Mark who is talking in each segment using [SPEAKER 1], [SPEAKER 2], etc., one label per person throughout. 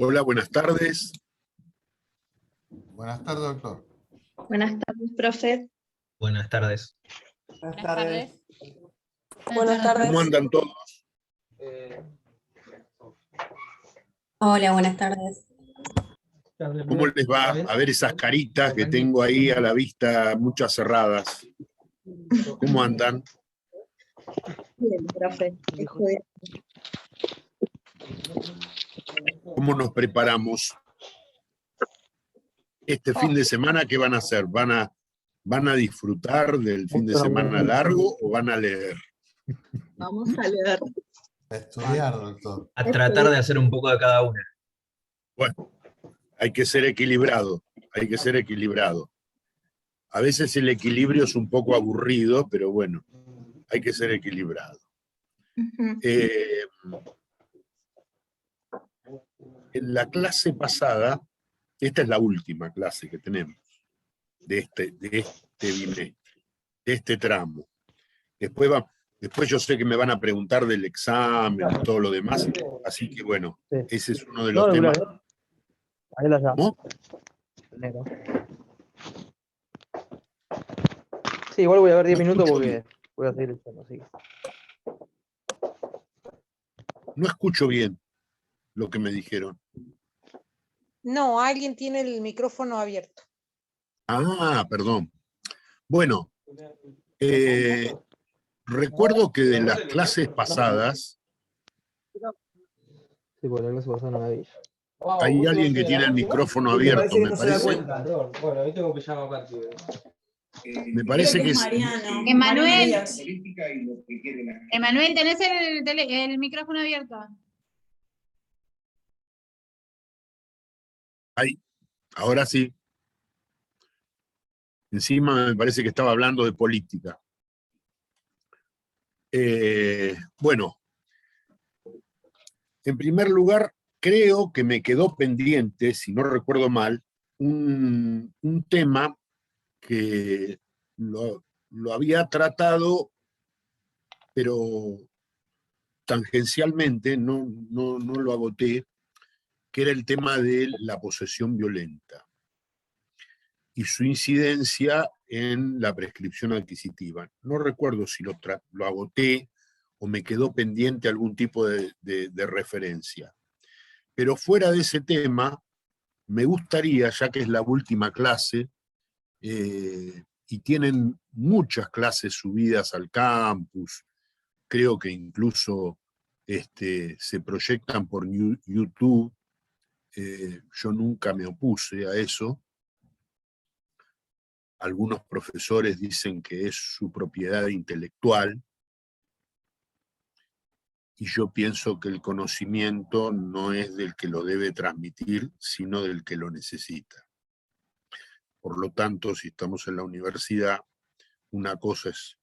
[SPEAKER 1] Hola, buenas tardes.
[SPEAKER 2] Buenas tardes, doctor.
[SPEAKER 3] Buenas tardes, profe.
[SPEAKER 4] Buenas tardes.
[SPEAKER 5] Buenas tardes.
[SPEAKER 6] Buenas tardes.
[SPEAKER 1] ¿Cómo andan todos?
[SPEAKER 6] Hola, buenas tardes.
[SPEAKER 1] ¿Cómo les va? A ver esas caritas que tengo ahí a la vista, muchas cerradas. ¿Cómo andan?
[SPEAKER 3] Bien, profe. Estudiando.
[SPEAKER 1] ¿Cómo nos preparamos? Este fin de semana, ¿qué van a hacer? ¿Van a disfrutar del fin de semana largo o van a leer?
[SPEAKER 3] Vamos a leer.
[SPEAKER 2] Estudiar, doctor.
[SPEAKER 4] A tratar de hacer un poco de cada una.
[SPEAKER 1] Bueno, hay que ser equilibrado, hay que ser equilibrado. A veces el equilibrio es un poco aburrido, pero bueno, hay que ser equilibrado. En la clase pasada, esta es la última clase que tenemos de este bimestre, de este tramo. Después yo sé que me van a preguntar del examen y todo lo demás, así que bueno, ese es uno de los temas. ¿Cómo?
[SPEAKER 5] Sí, igual voy a ver 10
[SPEAKER 1] No
[SPEAKER 5] minutos
[SPEAKER 1] escucho
[SPEAKER 5] porque
[SPEAKER 1] bien.
[SPEAKER 5] voy a seguir echando, así.
[SPEAKER 1] No escucho bien lo que me dijeron.
[SPEAKER 7] No, alguien tiene el micrófono abierto.
[SPEAKER 1] Ah, perdón. Bueno, recuerdo que de las clases pasadas
[SPEAKER 5] Sí, porque la clase pasada no la vi.
[SPEAKER 1] hay alguien que tiene el micrófono abierto, me parece.
[SPEAKER 5] Bueno, ahí tengo pijama aparte.
[SPEAKER 1] Me parece que es...
[SPEAKER 8] Emanuel, Emanuel, ¿tenés el micrófono abierto?
[SPEAKER 1] Ahí, ahora sí. Encima me parece que estaba hablando de política. Bueno, en primer lugar, creo que me quedó pendiente, si no recuerdo mal, un tema que lo había tratado, pero tangencialmente, no lo agoté, que era el tema de la posesión violenta y su incidencia en la prescripción adquisitiva. No recuerdo si lo agoté o me quedó pendiente algún tipo de referencia. Pero fuera de ese tema, me gustaría, ya que es la última clase, y tienen muchas clases subidas al campus, creo que incluso se proyectan por YouTube, yo nunca me opuse a eso. Algunos profesores dicen que es su propiedad intelectual, y yo pienso que el conocimiento no es del que lo debe transmitir, sino del que lo necesita. Por lo tanto, si estamos en la universidad, una cosa es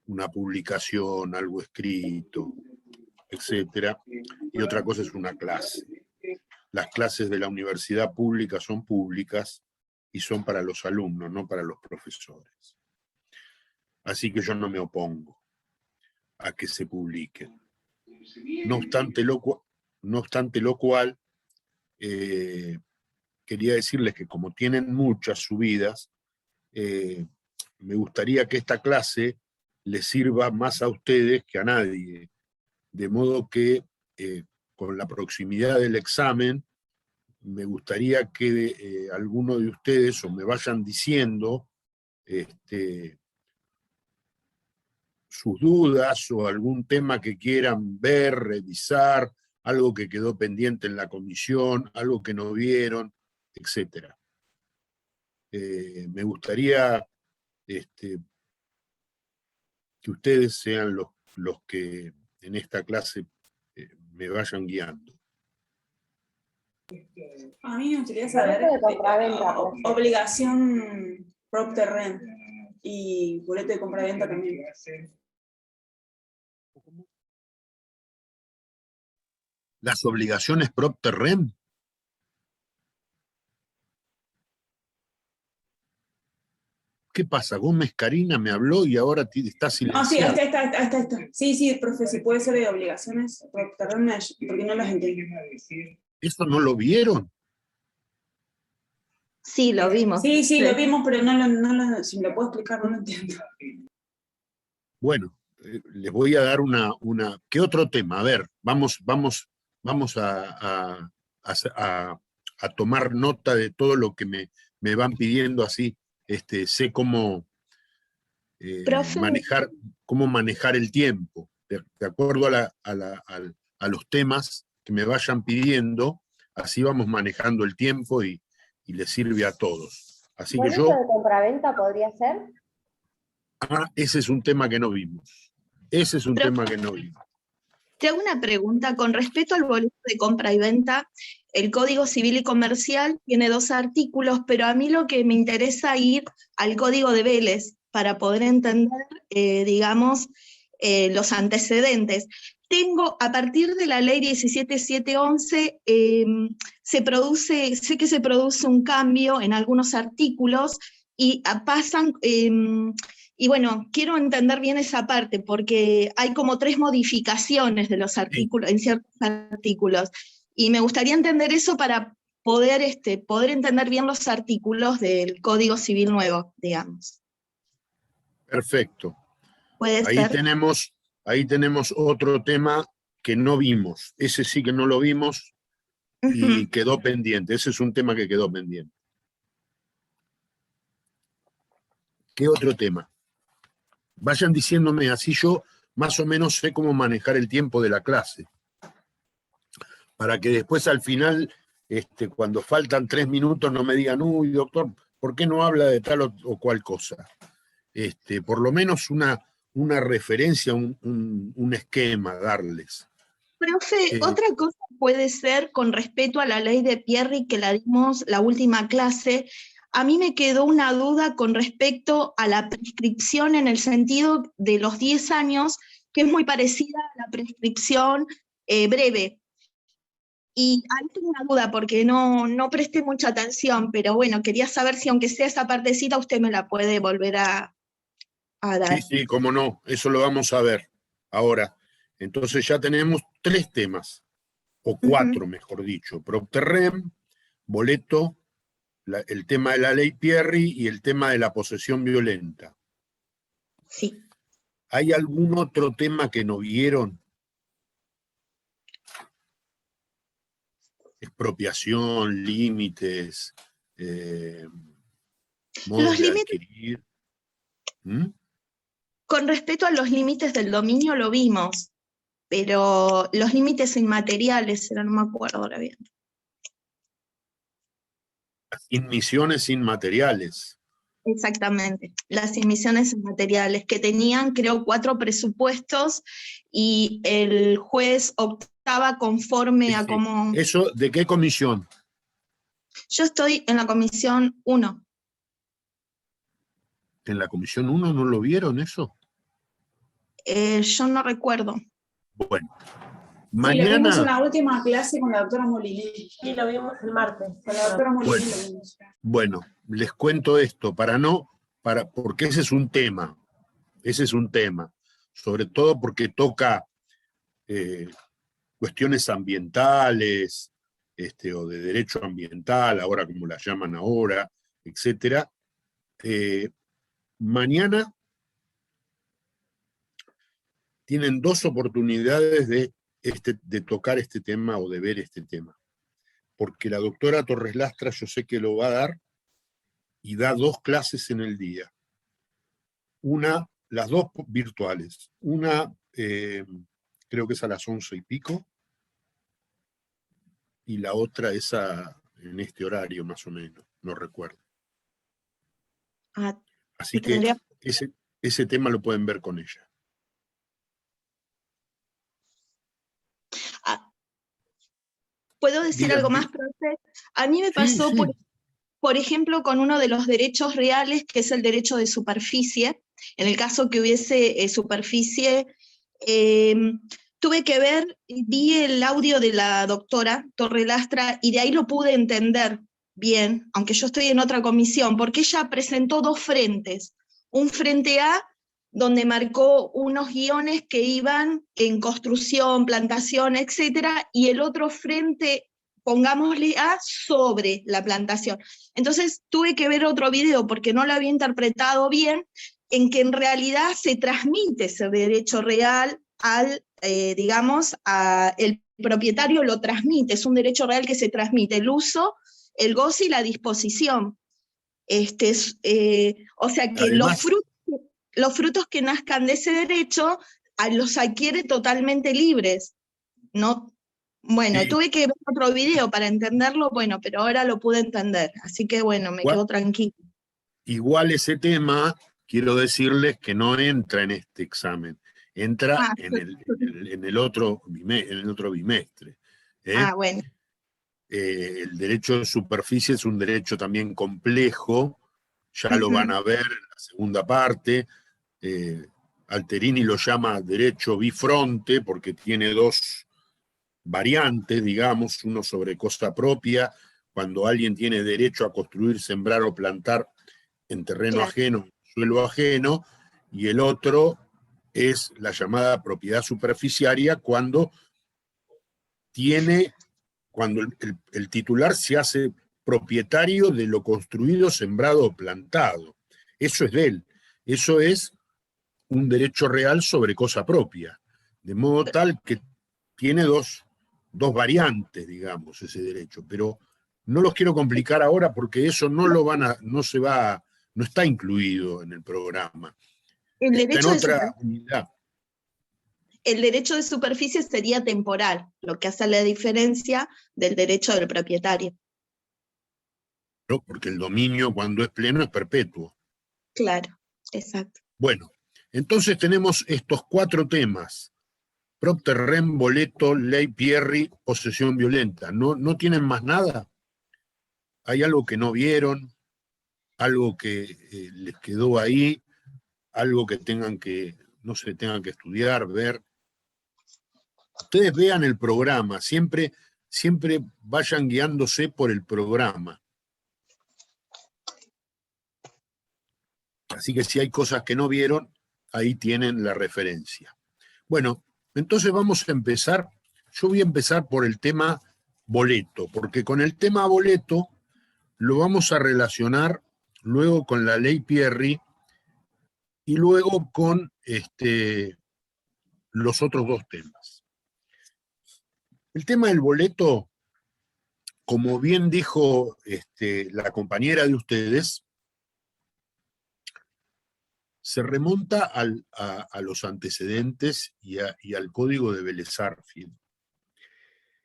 [SPEAKER 1] una publicación, algo escrito, etcétera, y otra cosa es una clase. Las clases de la universidad pública son públicas y son para los alumnos, no para los profesores. Así que yo no me opongo a que se publiquen. No obstante lo cual, no obstante lo cual, quería decirles que como tienen muchas subidas, me gustaría que esta clase les sirva más a ustedes que a nadie, de modo que con la proximidad del examen, me gustaría que alguno de ustedes o me vayan diciendo sus dudas o algún tema que quieran ver, revisar, algo que quedó pendiente en la comisión, algo que no vieron, etc. Me gustaría que ustedes sean los que en esta clase me vayan guiando.
[SPEAKER 9] A mí me gustaría saber obligación propter rent y boleto de compra-venta también.
[SPEAKER 1] Las obligaciones propter rem. ¿Qué pasa? Gómez Karina me habló y ahora está silenciado.
[SPEAKER 9] Ah, sí, ahí está. Sí, profe, si puede ser de obligaciones propter rent, porque no las entiendo.
[SPEAKER 1] ¿Eso no lo vieron?
[SPEAKER 3] Sí, lo vimos.
[SPEAKER 9] Sí, lo vimos, pero si me lo puedo explicar, no lo entiendo.
[SPEAKER 1] Bueno, les voy a dar una... ¿Qué otro tema? A ver, vamos a tomar nota de todo lo que me van pidiendo, así sé cómo manejar el tiempo, de acuerdo a los temas que me vayan pidiendo, así vamos manejando el tiempo y les sirve a todos. Así que yo...
[SPEAKER 10] ¿Boleto de compraventa podría ser?
[SPEAKER 1] Ese es un tema que no vimos.
[SPEAKER 3] Te hago una pregunta con respecto al boleto de compra y venta. El Código Civil y Comercial tiene 2 artículos, pero a mí lo que me interesa ir al Código de Vélez para poder entender, digamos, los antecedentes. A partir de la ley 17711, sé que se produce un cambio en algunos artículos y pasan... Y bueno, quiero entender bien esa parte, porque hay como 3 modificaciones de los artículos, en ciertos artículos, y me gustaría entender eso para poder entender bien los artículos del Código Civil nuevo, digamos.
[SPEAKER 1] Perfecto.
[SPEAKER 3] Puede ser.
[SPEAKER 1] Ahí tenemos otro tema que no vimos. Ese sí que no lo vimos y quedó pendiente. Ese es un tema que quedó pendiente. ¿Qué otro tema? Vayan diciéndome, así yo más o menos sé cómo manejar el tiempo de la clase. Para que después al final, cuando faltan 3 minutos, no me digan, uy, doctor, ¿por qué no habla de tal o cual cosa? Por lo menos una referencia, un esquema darles.
[SPEAKER 3] Profe, otra cosa puede ser con respecto a la ley de Pierri que la dimos la última clase. A mí me quedó una duda con respecto a la prescripción en el sentido de los 10 años, que es muy parecida a la prescripción breve. Y ahí tengo una duda porque no presté mucha atención, pero bueno, quería saber si aunque sea esa partecita usted me la puede volver a dar.
[SPEAKER 1] Sí, cómo no, eso lo vamos a ver ahora. Entonces ya tenemos 3 temas, o 4 mejor dicho, propter rem, boleto, el tema de la ley Pierri y el tema de la posesión violenta.
[SPEAKER 3] Sí.
[SPEAKER 1] ¿Hay algún otro tema que no vieron? Expropiación, límites, modos de adquirir.
[SPEAKER 3] Con respecto a los límites del dominio lo vimos, pero los límites inmateriales, no me acuerdo ahora bien.
[SPEAKER 1] Las inmisiones inmateriales.
[SPEAKER 3] Exactamente, las inmisiones inmateriales que tenían, creo, 4 presupuestos y el juez optaba conforme a cómo...
[SPEAKER 1] ¿Eso de qué comisión?
[SPEAKER 3] Yo estoy en la comisión 1.
[SPEAKER 1] ¿En la comisión 1 no lo vieron eso?
[SPEAKER 3] Yo no recuerdo.
[SPEAKER 1] Bueno,
[SPEAKER 9] mañana... Sí, lo vimos en la última clase con la doctora Molinelli.
[SPEAKER 10] Sí, lo vimos el martes.
[SPEAKER 9] Con la doctora Molinelli lo vimos.
[SPEAKER 1] Bueno, les cuento esto, porque ese es un tema, sobre todo porque toca cuestiones ambientales, o de derecho ambiental, ahora como la llaman ahora, etc. Mañana tienen 2 oportunidades de tocar este tema o de ver este tema. Porque la doctora Torres Lastra yo sé que lo va a dar y da 2 clases en el día. Las 2 virtuales. Una, creo que es a las 11 y pico, y la otra es en este horario más o menos, no recuerdo. Así que ese tema lo pueden ver con ella.
[SPEAKER 3] ¿Puedo decir
[SPEAKER 1] Dígame.
[SPEAKER 3] algo más, profe? A mí me
[SPEAKER 1] Sí,
[SPEAKER 3] pasó,
[SPEAKER 1] sí.
[SPEAKER 3] por ejemplo, con uno de los derechos reales, que es el derecho de superficie. En el caso que hubiese superficie, tuve que ver, vi el audio de la doctora Torres Lastra y de ahí lo pude entender bien, aunque yo estoy en otra comisión, porque ella presentó 2 frentes. Un frente A, donde marcó unos guiones que iban en construcción, plantación, etcétera, y el otro frente, pongámosle A, sobre la plantación. Entonces tuve que ver otro video porque no lo había interpretado bien, en que en realidad se transmite ese derecho real al, digamos, el propietario lo transmite, es un derecho real que se transmite, el uso, el goce y la disposición. O sea que
[SPEAKER 1] Además,
[SPEAKER 3] los frutos que nazcan de ese derecho los adquiere totalmente libres, ¿no? Bueno,
[SPEAKER 1] sí,
[SPEAKER 3] tuve que ver otro video para entenderlo, bueno, pero ahora lo pude entender, así que bueno, me quedo tranquilo.
[SPEAKER 1] igual ese tema, quiero decirles que no entra en este examen, entra en el otro bimestre.
[SPEAKER 3] Bueno.
[SPEAKER 1] El derecho de superficie es un derecho también complejo, ya lo van a ver en la segunda parte. Alterini lo llama derecho bifronte porque tiene 2 variantes, digamos, uno sobre cosa propia, cuando alguien tiene derecho a construir, sembrar o plantar en terreno ajeno, en suelo ajeno, y el otro es la llamada propiedad superficiaria, cuando el titular se hace propietario de lo construido, sembrado o plantado. Eso es de él. Eso es un derecho real sobre cosa propia. De modo tal que tiene dos variantes, digamos, ese derecho. Pero no los quiero complicar ahora porque eso no está incluido en el programa.
[SPEAKER 3] El
[SPEAKER 1] Está en
[SPEAKER 3] derecho,
[SPEAKER 1] otra unidad.
[SPEAKER 3] El derecho de superficie sería temporal, lo que hace la diferencia del derecho del propietario.
[SPEAKER 1] ¿No? Porque el dominio, cuando es pleno, es perpetuo.
[SPEAKER 3] Claro, exacto.
[SPEAKER 1] Bueno, entonces tenemos estos 4 temas: propter rem, boleto, ley Pierri, posesión violenta. ¿No tienen más nada? ¿Hay algo que no vieron? ¿Algo que les quedó ahí? ¿Algo que tengan que estudiar, ver? Ustedes vean el programa, siempre vayan guiándose por el programa. Así que si hay cosas que no vieron, ahí tienen la referencia. Bueno, entonces vamos a empezar. Yo voy a empezar por el tema boleto, porque con el tema boleto lo vamos a relacionar luego con la ley Pierri y luego con los otros 2 temas. El tema del boleto, como bien dijo la compañera de ustedes, se remonta a los antecedentes y al código de Vélez-Sarsfield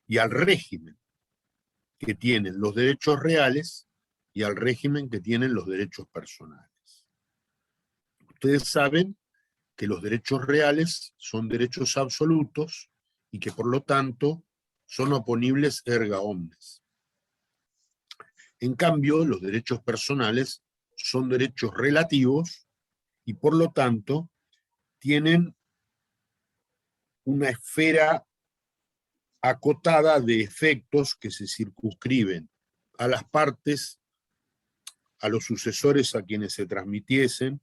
[SPEAKER 1] y al régimen que tienen los derechos reales y al régimen que tienen los derechos personales. Ustedes saben que los derechos reales son derechos absolutos y que por lo tanto son oponibles erga omnes. En cambio, los derechos personales son derechos relativos y por lo tanto tienen una esfera acotada de efectos que se circunscriben a las partes, a los sucesores a quienes se transmitiesen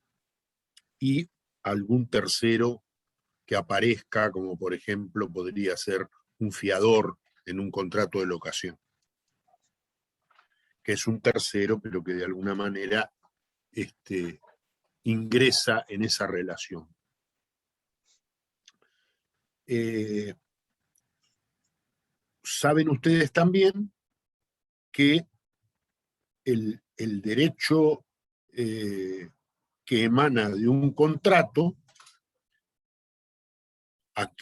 [SPEAKER 1] y a algún tercero que aparezca, como por ejemplo podría ser un fiador en un contrato de locación, que es un tercero, pero que de alguna manera ingresa en esa relación. Saben ustedes también que el derecho que emana de un contrato,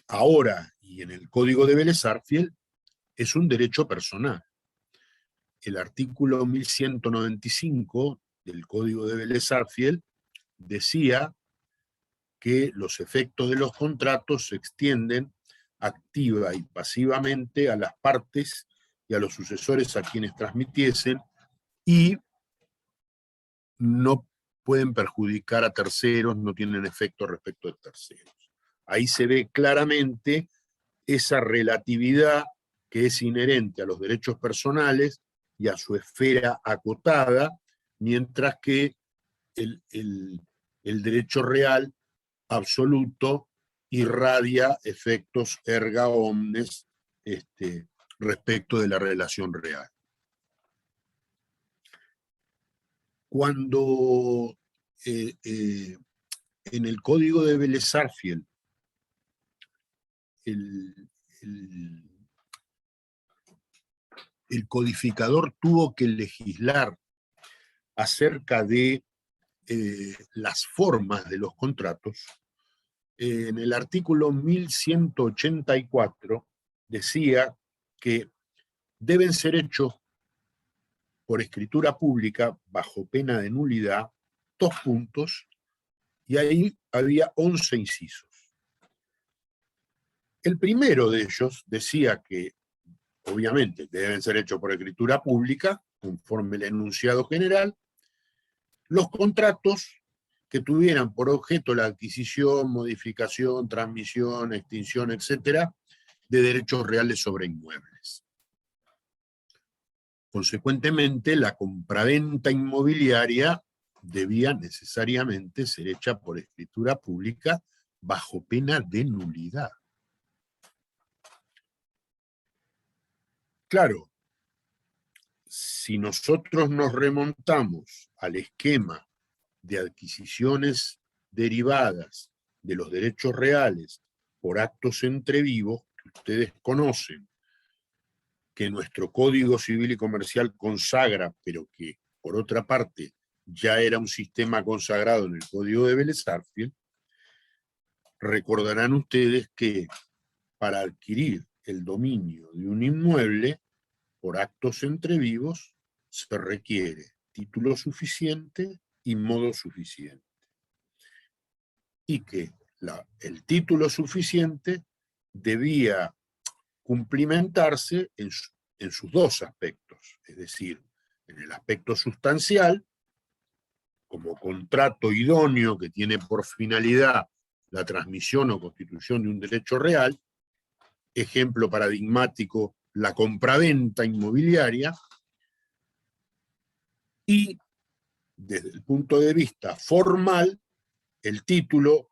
[SPEAKER 1] ahora y en el Código de Vélez-Sarsfield, es un derecho personal. El artículo 1195 del Código de Vélez-Sarsfield decía que los efectos de los contratos se extienden activa y pasivamente a las partes y a los sucesores a quienes transmitiesen, y no pueden perjudicar a terceros, no tienen efecto respecto de terceros. Ahí se ve claramente esa relatividad que es inherente a los derechos personales y a su esfera acotada, mientras que el derecho real absoluto irradia efectos erga omnes respecto de la relación real. Cuando en el Código de Vélez-Sarsfield el codificador tuvo que legislar acerca de las formas de los contratos, en el artículo 1184 decía que deben ser hechos por escritura pública bajo pena de nulidad, 2 puntos, y ahí había 11 incisos. El primero de ellos decía que, obviamente, deben ser hechos por escritura pública, conforme el enunciado general, los contratos que tuvieran por objeto la adquisición, modificación, transmisión, extinción, etcétera, de derechos reales sobre inmuebles. Consecuentemente, la compraventa inmobiliaria debía necesariamente ser hecha por escritura pública bajo pena de nulidad. Claro, si nosotros nos remontamos al esquema de adquisiciones derivadas de los derechos reales por actos entre vivos, que ustedes conocen, que nuestro Código Civil y Comercial consagra, pero que, por otra parte, ya era un sistema consagrado en el Código de Vélez-Sarsfield, recordarán ustedes que para adquirir el dominio de un inmueble por actos entre vivos se requiere título suficiente y modo suficiente. Y que el título suficiente debía cumplimentarse en sus 2 aspectos, es decir, en el aspecto sustancial, como contrato idóneo que tiene por finalidad la transmisión o constitución de un derecho real, ejemplo paradigmático, la compraventa inmobiliaria, y desde el punto de vista formal, el título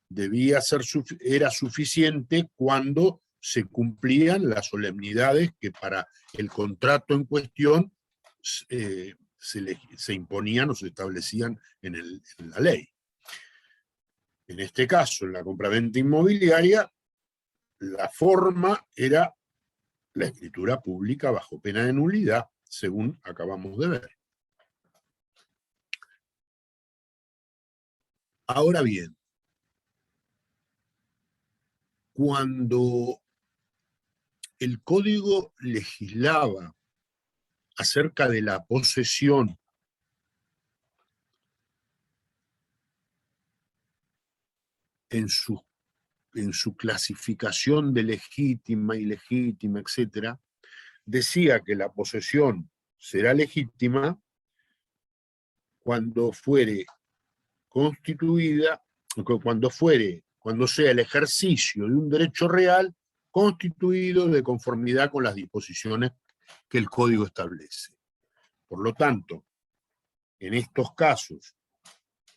[SPEAKER 1] era suficiente cuando se cumplían las solemnidades que para el contrato en cuestión se imponían o se establecían en la ley. En este caso, en la compraventa inmobiliaria, la forma era la escritura pública bajo pena de nulidad, según acabamos de ver. Ahora bien, cuando el Código legislaba acerca de la posesión en su clasificación de legítima, ilegítima, etc., decía que la posesión será legítima cuando fuere constituida, cuando sea el ejercicio de un derecho real constituido de conformidad con las disposiciones que el Código establece. Por lo tanto, en estos casos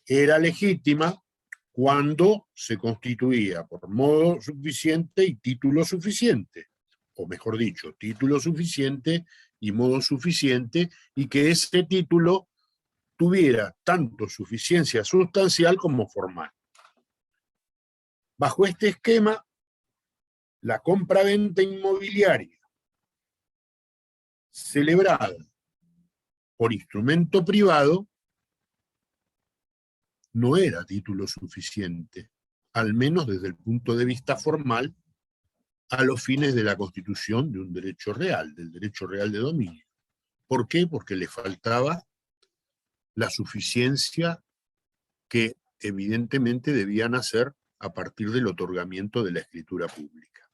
[SPEAKER 1] era legítima cuando se constituía por modo suficiente y título suficiente. o mejor dicho, título suficiente y modo suficiente, y que ese título tuviera tanto suficiencia sustancial como formal. Bajo este esquema, la compraventa inmobiliaria celebrada por instrumento privado no era título suficiente, al menos desde el punto de vista formal, a los fines de la constitución de un derecho real, del derecho real de dominio. ¿Por qué? Porque le faltaba la suficiencia que evidentemente debían hacer a partir del otorgamiento de la escritura pública.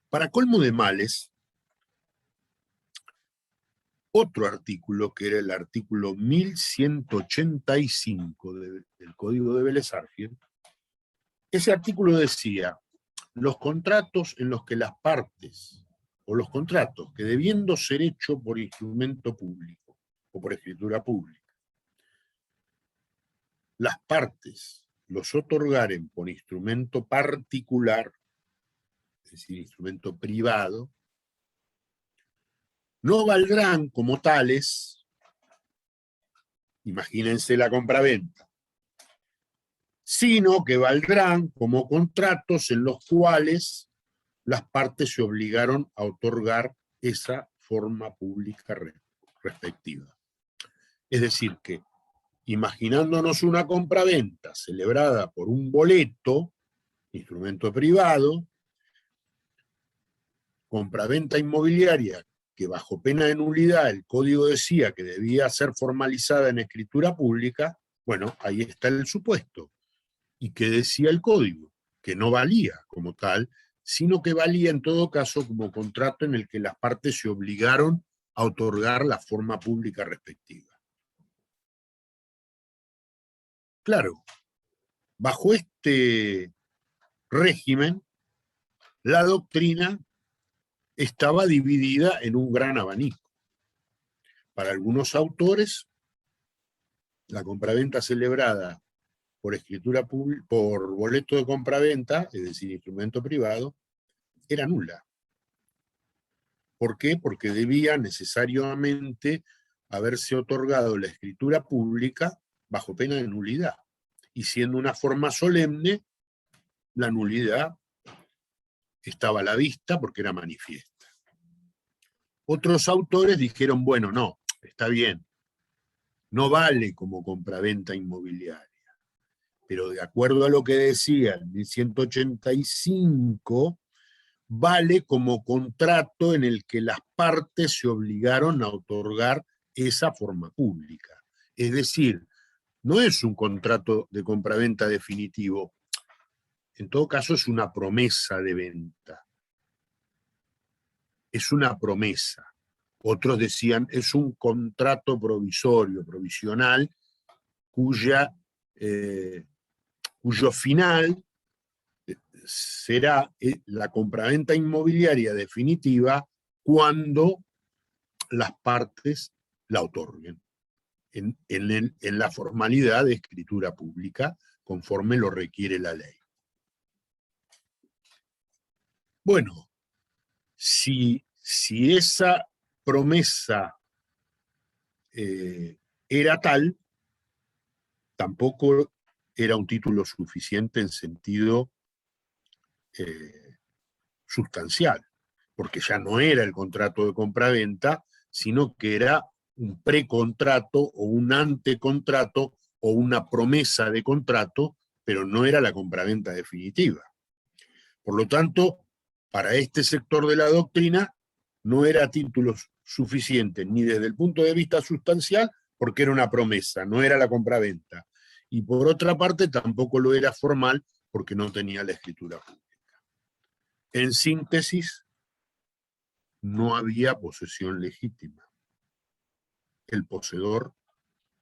[SPEAKER 1] Para colmo de males, otro artículo, que era el artículo 1185 del Código de Vélez Arfiel, ese artículo decía: los contratos en los que las partes, o los contratos que debiendo ser hechos por instrumento público o por escritura pública, las partes los otorgaren por instrumento particular, es decir, instrumento privado, no valdrán como tales, imagínense la compraventa, sino que valdrán como contratos en los cuales las partes se obligaron a otorgar esa forma pública respectiva. Es decir que, imaginándonos una compraventa celebrada por un boleto, instrumento privado, compraventa inmobiliaria que bajo pena de nulidad el código decía que debía ser formalizada en escritura pública, bueno, ahí está el supuesto. ¿Y qué decía el código? Que no valía como tal, sino que valía en todo caso como contrato en el que las partes se obligaron a otorgar la forma pública respectiva. Claro, bajo este régimen, la doctrina estaba dividida en un gran abanico. Para algunos autores, la compraventa celebrada por escritura pública, por boleto de compraventa, es decir, instrumento privado, era nula. ¿Por qué? Porque debía necesariamente haberse otorgado la escritura pública bajo pena de nulidad. Y siendo una forma solemne, la nulidad estaba a la vista porque era manifiesta. Otros autores dijeron, bueno, no, está bien, no vale como compraventa inmobiliaria, pero de acuerdo a lo que decía el 1185, vale como contrato en el que las partes se obligaron a otorgar esa forma pública. Es decir, no es un contrato de compraventa definitivo, en todo caso es una promesa de venta. Es una promesa. Otros decían, es un contrato provisorio, provisional, cuyo final será la compraventa inmobiliaria definitiva cuando las partes la otorguen en la formalidad de escritura pública conforme lo requiere la ley. Bueno, si esa promesa era tal, tampoco era un título suficiente en sentido sustancial, porque ya no era el contrato de compraventa, sino que era un precontrato o un antecontrato o una promesa de contrato, pero no era la compraventa definitiva. Por lo tanto, para este sector de la doctrina no era título suficiente ni desde el punto de vista sustancial, porque era una promesa, no era la compraventa. Y por otra parte tampoco lo era formal, porque no tenía la escritura pública. En síntesis, no había posesión legítima. El poseedor,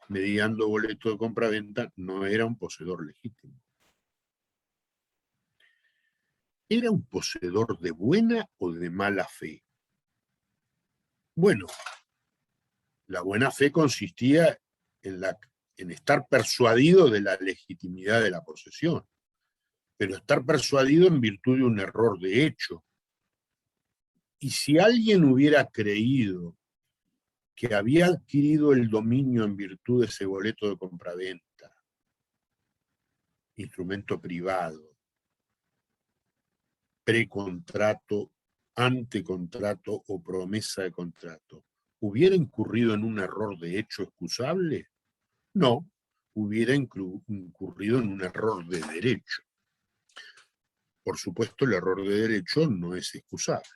[SPEAKER 1] mediando boleto de compraventa, no era un poseedor legítimo. ¿Era un poseedor de buena o de mala fe? Bueno, la buena fe consistía en estar persuadido de la legitimidad de la posesión. pero estar persuadido en virtud de un error de hecho. Y si alguien hubiera creído que había adquirido el dominio en virtud de ese boleto de compraventa, instrumento privado, precontrato, antecontrato o promesa de contrato, ¿hubiera incurrido en un error de hecho excusable? No, hubiera incurrido en un error de derecho. Por supuesto, el error de derecho no es excusable.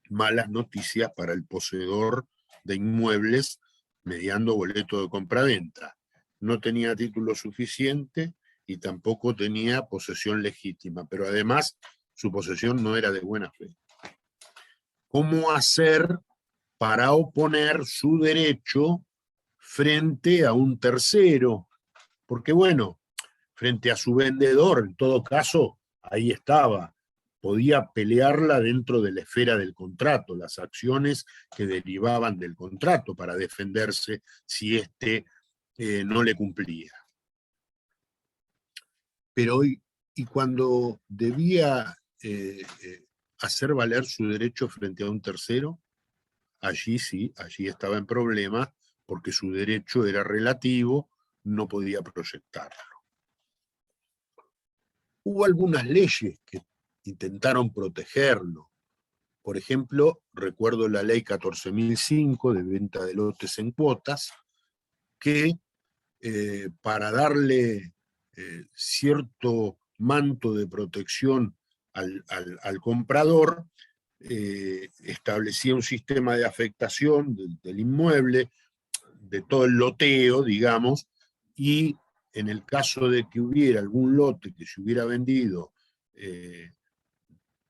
[SPEAKER 1] Malas noticias para el poseedor de inmuebles mediando boleto de compraventa. No tenía título suficiente y tampoco tenía posesión legítima, pero además su posesión no era de buena fe. ¿Cómo hacer para oponer su derecho frente a un tercero? Porque bueno, frente a su vendedor, en todo caso, ahí estaba, podía pelearla dentro de la esfera del contrato, las acciones que derivaban del contrato para defenderse si éste no le cumplía. Pero y cuando debía hacer valer su derecho frente a un tercero, allí sí, allí estaba en problemas, porque su derecho era relativo, no podía proyectarlo. Hubo algunas leyes que intentaron protegerlo. Por ejemplo, recuerdo la ley 14.005 de venta de lotes en cuotas, que para darle cierto manto de protección al comprador, establecía un sistema de afectación del inmueble, de todo el loteo, digamos, y en el caso de que hubiera algún lote que se hubiera vendido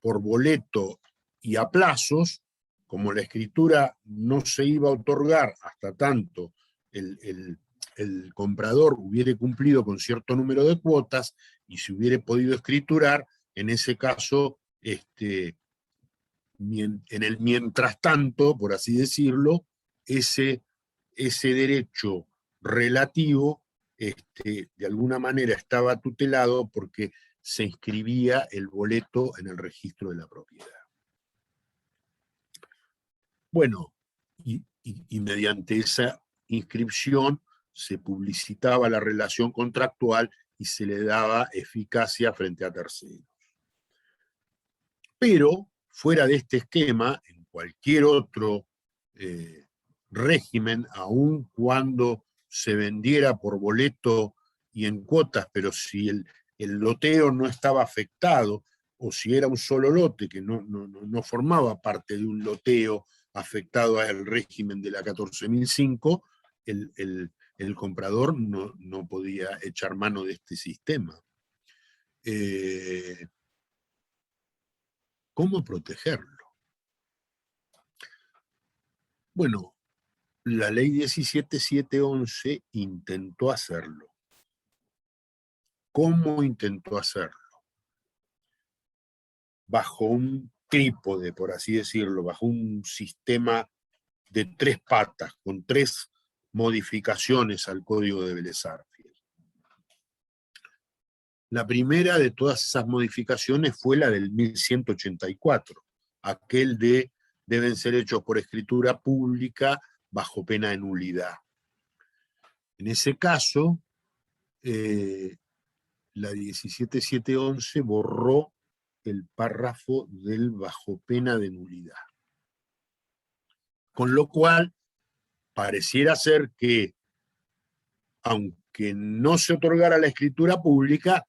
[SPEAKER 1] por boleto y a plazos, como la escritura no se iba a otorgar hasta tanto el comprador hubiera cumplido con cierto número de cuotas y se hubiera podido escriturar, en ese caso, en el mientras tanto, por así decirlo, ese derecho relativo de alguna manera estaba tutelado porque se inscribía el boleto en el registro de la propiedad. Bueno, y mediante esa inscripción se publicitaba la relación contractual y se le daba eficacia frente a terceros. Pero, fuera de este esquema, en cualquier otro régimen, aun cuando se vendiera por boleto y en cuotas, pero si el loteo no estaba afectado, o si era un solo lote que no formaba parte de un loteo afectado al régimen de la 14.005, el comprador no podía echar mano de este sistema. ¿Cómo protegerlo? Bueno, la ley 17.711 intentó hacerlo. ¿Cómo intentó hacerlo? Bajo un trípode, por así decirlo, bajo un sistema de 3 patas, con 3 modificaciones al Código de Vélez Sarsfield. La primera de todas esas modificaciones fue la del 1184, aquel de deben ser hechos por escritura pública bajo pena de nulidad. En ese caso, la 17.711 borró el párrafo del bajo pena de nulidad. Con lo cual, pareciera ser que, aunque no se otorgara la escritura pública,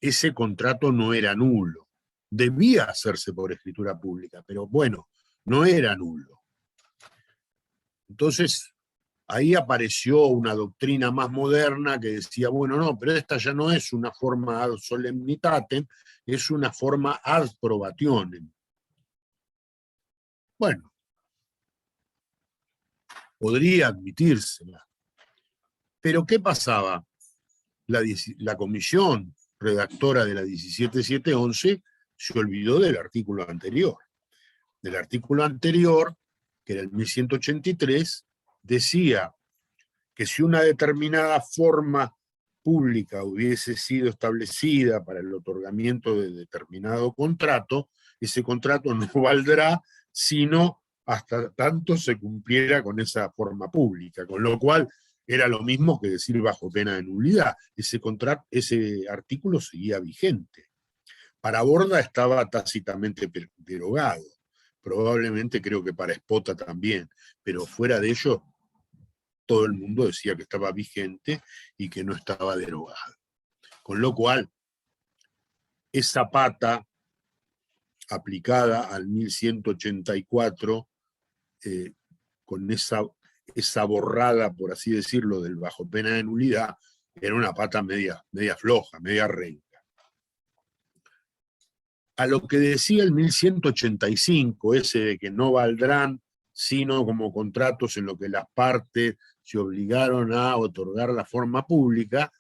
[SPEAKER 1] ese contrato no era nulo. Debía hacerse por escritura pública, pero bueno, no era nulo. Entonces, ahí apareció una doctrina más moderna que decía, bueno, no, pero esta ya no es una forma ad solemnitatem, es una forma ad probationem. Bueno, podría admitírsela. Pero ¿qué pasaba? La comisión redactora de la 17.711 se olvidó del artículo anterior. Del artículo anterior, que era el 1183, decía que si una determinada forma pública hubiese sido establecida para el otorgamiento de determinado contrato, ese contrato no valdrá sino hasta tanto se cumpliera con esa forma pública, con lo cual era lo mismo que decir bajo pena de nulidad. Ese artículo seguía vigente. Para Borda estaba tácitamente derogado, probablemente creo que para Espota también, pero fuera de ello todo el mundo decía que estaba vigente y que no estaba derogado. Con lo cual, esa pata aplicada al 1184, con esa borrada, por así decirlo, del bajo pena de nulidad, era una pata media floja, media renca. A lo que decía el 1185, ese de que no valdrán sino como contratos en lo que las partes se obligaron a otorgar la forma pública,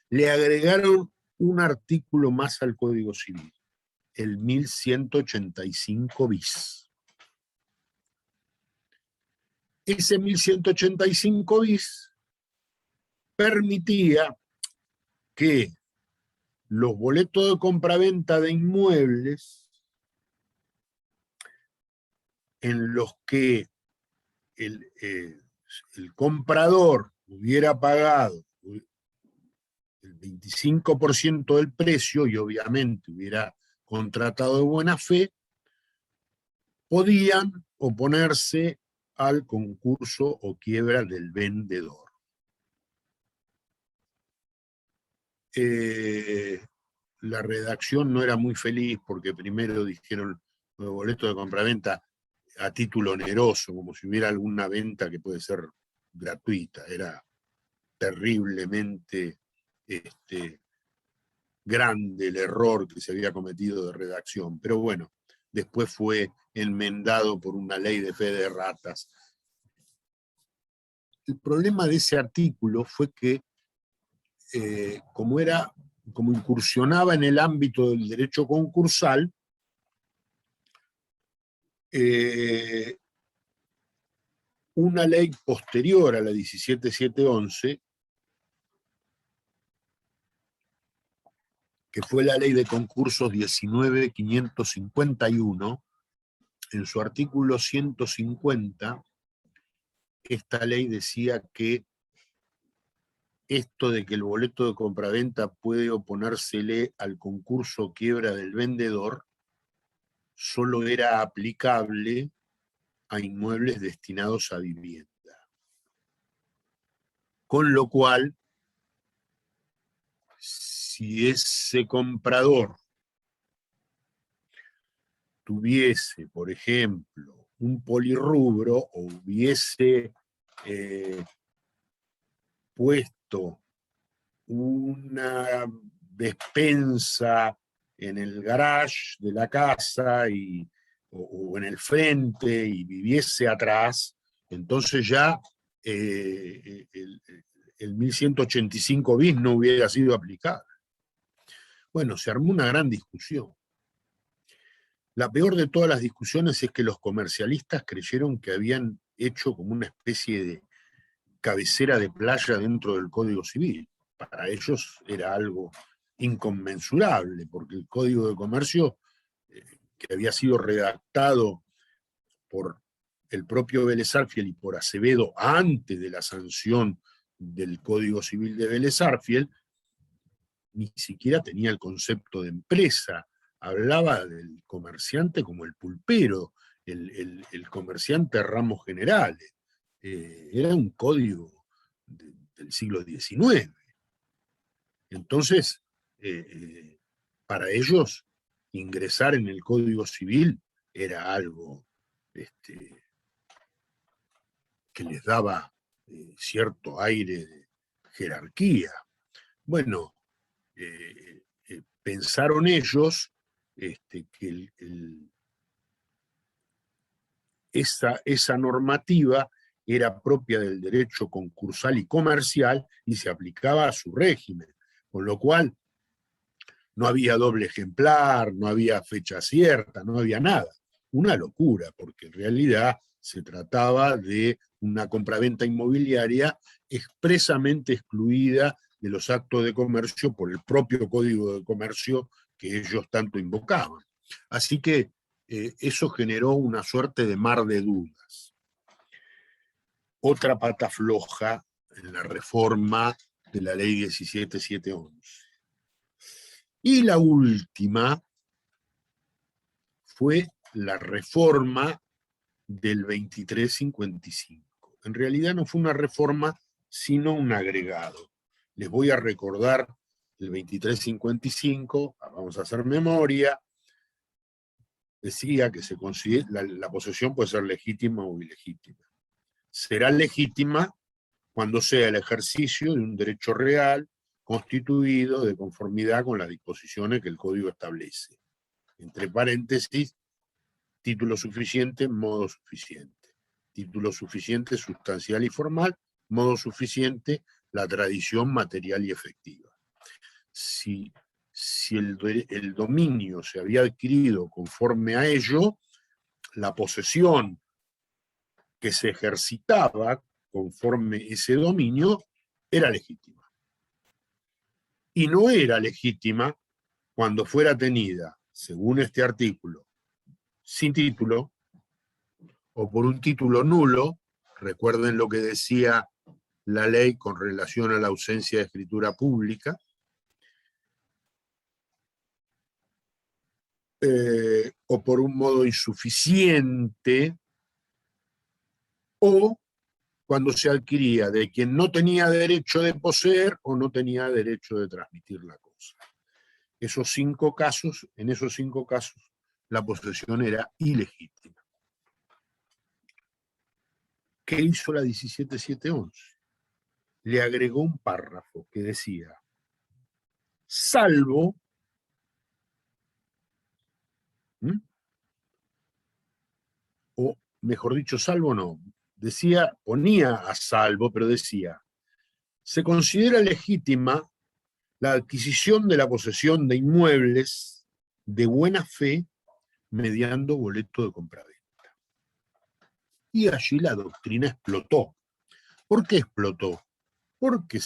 [SPEAKER 1] le agregaron un artículo más al Código Civil, el 1185 bis. Ese 1185 bis permitía que los boletos de compraventa de inmuebles en los que el comprador hubiera pagado el 25% del precio y obviamente hubiera contratado de buena fe, podían oponerse al concurso o quiebra del vendedor. La redacción no era muy feliz porque primero dijeron los boletos de compraventa a título oneroso, como si hubiera alguna venta que puede ser gratuita. Era terriblemente grande el error que se había cometido de redacción, pero bueno, después fue enmendado por una ley de fe de ratas. El problema de ese artículo fue que como incursionaba en el ámbito del derecho concursal, una ley posterior a la 17711, que fue la ley de concursos 19.551, en su artículo 150, esta ley decía que esto de que el boleto de compraventa puede oponérsele al concurso quiebra del vendedor solo era aplicable a inmuebles destinados a vivienda. Con lo cual, si ese comprador tuviese, por ejemplo, un polirrubro o hubiese puesto una despensa en el garage de la casa o en el frente y viviese atrás, entonces ya el 1185 bis no hubiera sido aplicable. Bueno, se armó una gran discusión. La peor de todas las discusiones es que los comercialistas creyeron que habían hecho como una especie de cabecera de playa dentro del Código Civil. Para ellos era algo inconmensurable, porque el Código de Comercio, que había sido redactado por el propio Vélez Sarsfield y por Acevedo antes de la sanción del Código Civil de Vélez Sarsfield, ni siquiera tenía el concepto de empresa. Hablaba del comerciante como el pulpero, el comerciante ramos generales. Era un código del siglo XIX. Entonces, para ellos, ingresar en el Código Civil era algo que les daba cierto aire de jerarquía. Bueno, pensaron ellos que esa normativa era propia del derecho concursal y comercial y se aplicaba a su régimen, con lo cual no había doble ejemplar, no había fecha cierta, no había nada. Una locura, porque en realidad se trataba de una compraventa inmobiliaria expresamente excluida de los actos de comercio por el propio Código de Comercio que ellos tanto invocaban. Así que eso generó una suerte de mar de dudas. Otra pata floja en la reforma de la ley 17711. Y la última fue la reforma del 2355. En realidad no fue una reforma, sino un agregado. Les voy a recordar el 2355, vamos a hacer memoria. Decía que se considera, la posesión puede ser legítima o ilegítima. Será legítima cuando sea el ejercicio de un derecho real constituido de conformidad con las disposiciones que el Código establece. Entre paréntesis, título suficiente, modo suficiente. Título suficiente, sustancial y formal, modo suficiente, la tradición material y efectiva. Si el dominio se había adquirido conforme a ello, la posesión que se ejercitaba conforme ese dominio era legítima. Y no era legítima cuando fuera tenida, según este artículo, sin título, o por un título nulo. Recuerden lo que decía la ley con relación a la ausencia de escritura pública, o por un modo insuficiente, o cuando se adquiría de quien no tenía derecho de poseer o no tenía derecho de transmitir la cosa. En esos 5 casos, la posesión era ilegítima. ¿Qué hizo la 17711? Le agregó un párrafo que decía, salvo, o mejor dicho, salvo no, decía, ponía a salvo, pero decía, se considera legítima la adquisición de la posesión de inmuebles de buena fe mediante boleto de compraventa. Y allí la doctrina explotó. ¿Por qué explotó? Porque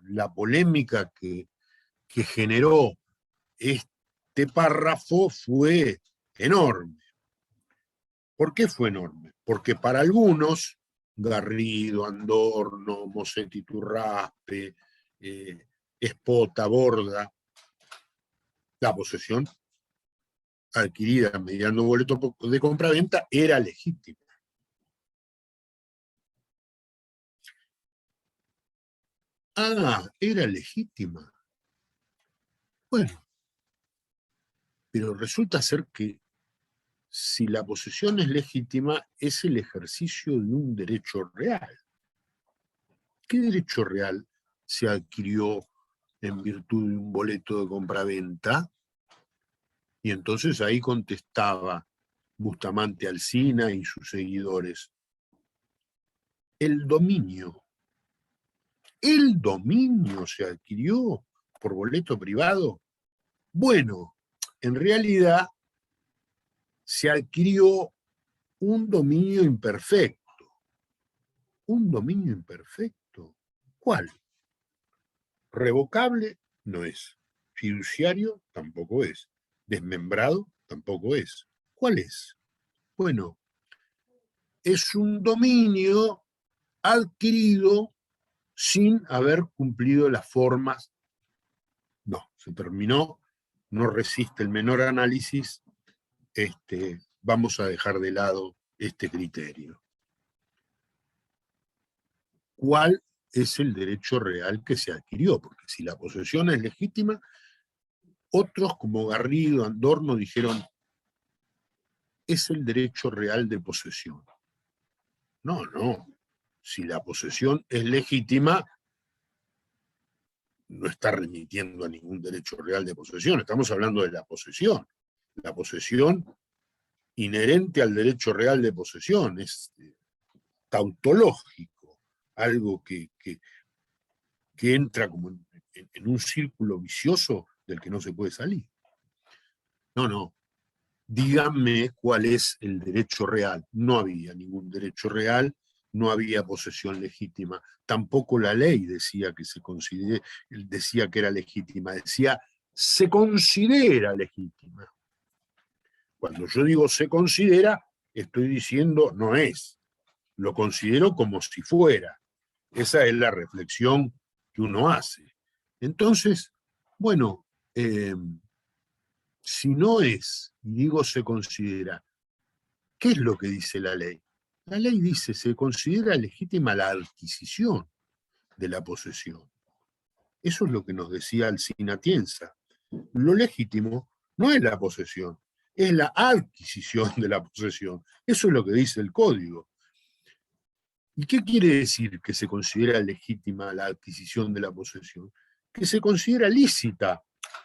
[SPEAKER 1] la polémica que generó este párrafo fue enorme. ¿Por qué fue enorme? Porque para algunos, Garrido, Andorno, Mosetti Iturraspe, Espota, Borda, la posesión adquirida mediante boleto de compraventa era legítima. Ah, era legítima. Bueno, pero resulta ser que si la posesión es legítima, es el ejercicio de un derecho real. ¿Qué derecho real se adquirió en virtud de un boleto de compraventa? Y entonces ahí contestaba Bustamante Alsina y sus seguidores. El dominio. ¿El dominio se adquirió por boleto privado? Bueno, en realidad se adquirió un dominio imperfecto. ¿Un dominio imperfecto? ¿Cuál? Revocable no es. Fiduciario tampoco es. Desmembrado tampoco es. ¿Cuál es? Bueno, es un dominio adquirido sin haber cumplido las formas. No, se terminó, no resiste el menor análisis, vamos a dejar de lado este criterio. ¿Cuál es el derecho real que se adquirió? Porque si la posesión es legítima, otros como Garrido, Andorno dijeron, es el derecho real de posesión. No, no. Si la posesión es legítima, no está remitiendo a ningún derecho real de posesión. Estamos hablando de la posesión. La posesión inherente al derecho real de posesión es tautológico, algo que entra como en un círculo vicioso del que no se puede salir. No, no. Díganme cuál es el derecho real. No había ningún derecho real no había posesión legítima. Tampoco la ley decía que decía que era legítima, decía se considera legítima. Cuando yo digo se considera, estoy diciendo no es. Lo considero como si fuera. Esa es la reflexión que uno hace. Entonces, bueno, si no es, y digo se considera, ¿qué es lo que dice la ley? La ley dice, se considera legítima la adquisición de la posesión. Eso es lo que nos decía Alsina Atienza. Lo legítimo no es la posesión, es la adquisición de la posesión. Eso es lo que dice el Código. ¿Y qué quiere decir que se considera legítima la adquisición de la posesión? Que se considera lícita,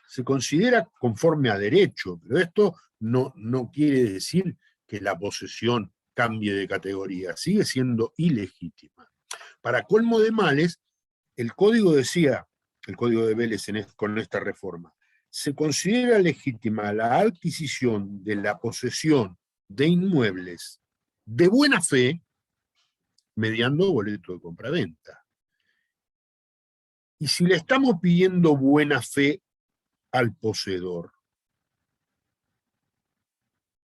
[SPEAKER 1] se considera conforme a derecho, pero esto no quiere decir que la posesión cambie de categoría, sigue siendo ilegítima. Para colmo de males, el Código decía, el Código de Vélez con esta reforma, se considera legítima la adquisición de la posesión de inmuebles de buena fe mediante boleto de compraventa. Y si le estamos pidiendo buena fe al poseedor,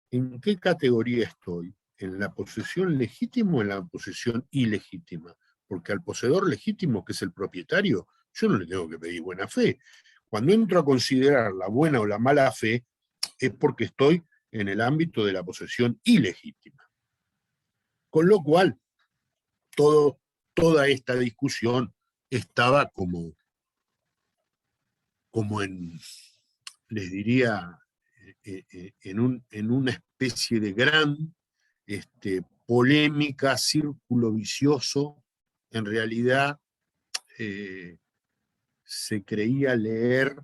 [SPEAKER 1] ¿en qué categoría estoy? ¿En la posesión legítima o en la posesión ilegítima? Porque al poseedor legítimo, que es el propietario, yo no le tengo que pedir buena fe. Cuando entro a considerar la buena o la mala fe, es porque estoy en el ámbito de la posesión ilegítima. Con lo cual, toda esta discusión estaba como les diría, en una especie de gran polémica, círculo vicioso. En realidad se creía leer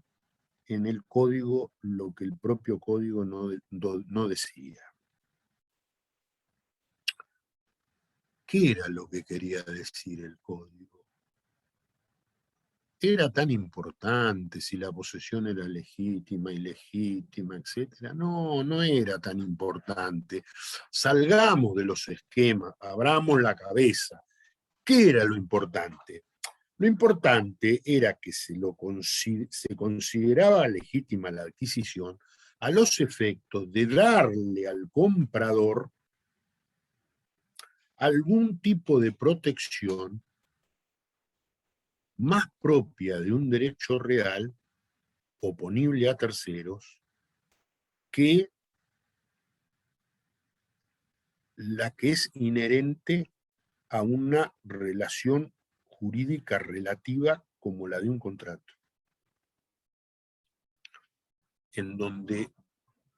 [SPEAKER 1] en el código lo que el propio código no decía. ¿Qué era lo que quería decir el código? ¿Era tan importante si la posesión era legítima, ilegítima, etcétera? No, no era tan importante. Salgamos de los esquemas, abramos la cabeza. ¿Qué era lo importante? Lo importante era que se consideraba legítima la adquisición a los efectos de darle al comprador algún tipo de protección más propia de un derecho real, oponible a terceros, que la que es inherente a una relación jurídica relativa como la de un contrato, en donde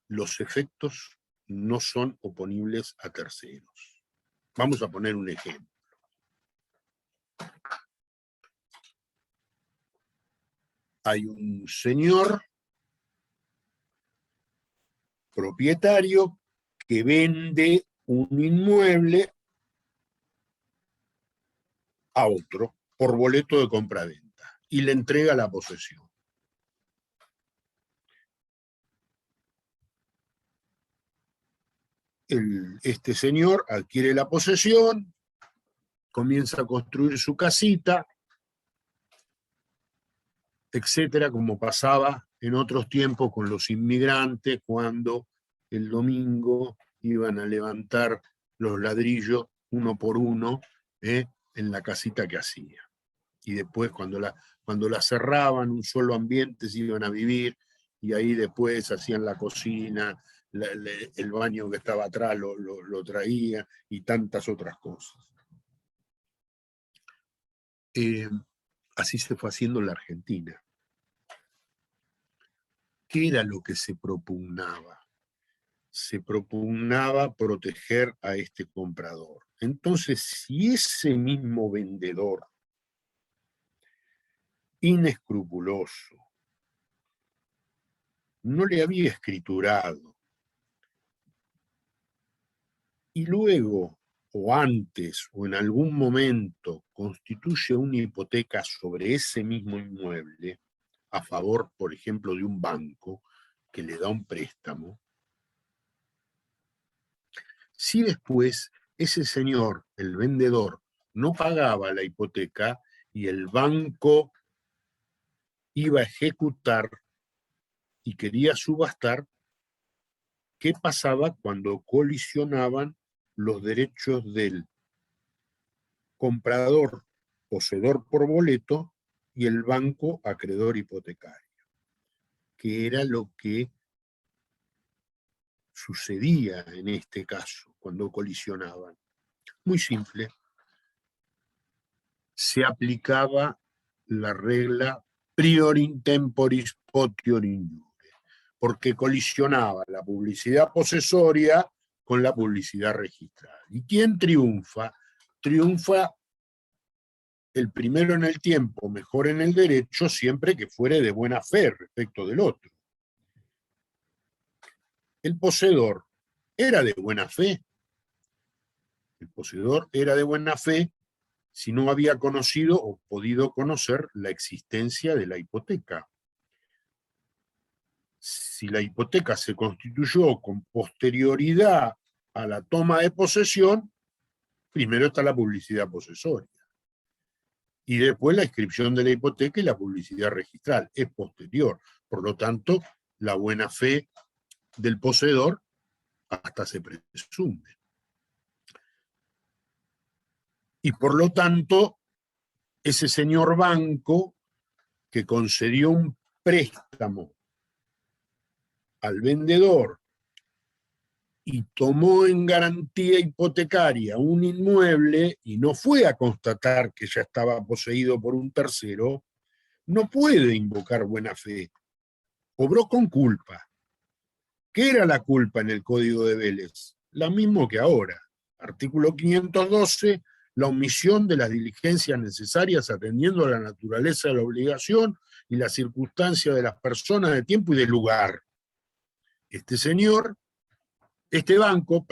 [SPEAKER 1] los efectos no son oponibles a terceros. Vamos a poner un ejemplo. Hay un señor propietario que vende un inmueble a otro por boleto de compraventa y le entrega la posesión. Este señor adquiere la posesión, comienza a construir su casita, etcétera, como pasaba en otros tiempos con los inmigrantes cuando el domingo iban a levantar los ladrillos uno por uno en la casita que hacía. Y después cuando la cerraban, un solo ambiente, se iban a vivir, y ahí después hacían la cocina, el baño que estaba atrás lo traía, y tantas otras cosas. Así se fue haciendo en la Argentina. ¿Qué era lo que se propugnaba? Se propugnaba proteger a este comprador. Entonces, si ese mismo vendedor, inescrupuloso, no le había escriturado, y luego, o antes, o en algún momento, constituye una hipoteca sobre ese mismo inmueble, a favor, por ejemplo, de un banco que le da un préstamo, si después ese señor, el vendedor, no pagaba la hipoteca y el banco iba a ejecutar y quería subastar, ¿qué pasaba cuando colisionaban los derechos del comprador, poseedor por boleto, y el banco acreedor hipotecario? Que era lo que sucedía en este caso, cuando colisionaban. Muy simple. Se aplicaba la regla priori temporis potior in iure, porque colisionaba la publicidad posesoria con la publicidad registrada. ¿Y quién triunfa? Triunfa el primero en el tiempo, mejor en el derecho, siempre que fuere de buena fe respecto del otro. El poseedor era de buena fe. El poseedor era de buena fe si no había conocido o podido conocer la existencia de la hipoteca. Si la hipoteca se constituyó con posterioridad a la toma de posesión, primero está la publicidad posesoria. Y después la inscripción de la hipoteca y la publicidad registral. Es posterior. Por lo tanto, la buena fe del poseedor hasta se presume. Y por lo tanto, ese señor banco que concedió un préstamo al vendedor y tomó en garantía hipotecaria un inmueble y no fue a constatar que ya estaba poseído por un tercero, no puede invocar buena fe. Obró con culpa. ¿Qué era la culpa en el Código de Vélez? La misma que ahora. Artículo 512, la omisión de las diligencias necesarias atendiendo a la naturaleza de la obligación y las circunstancias de las personas, de tiempo y de lugar. Este banco,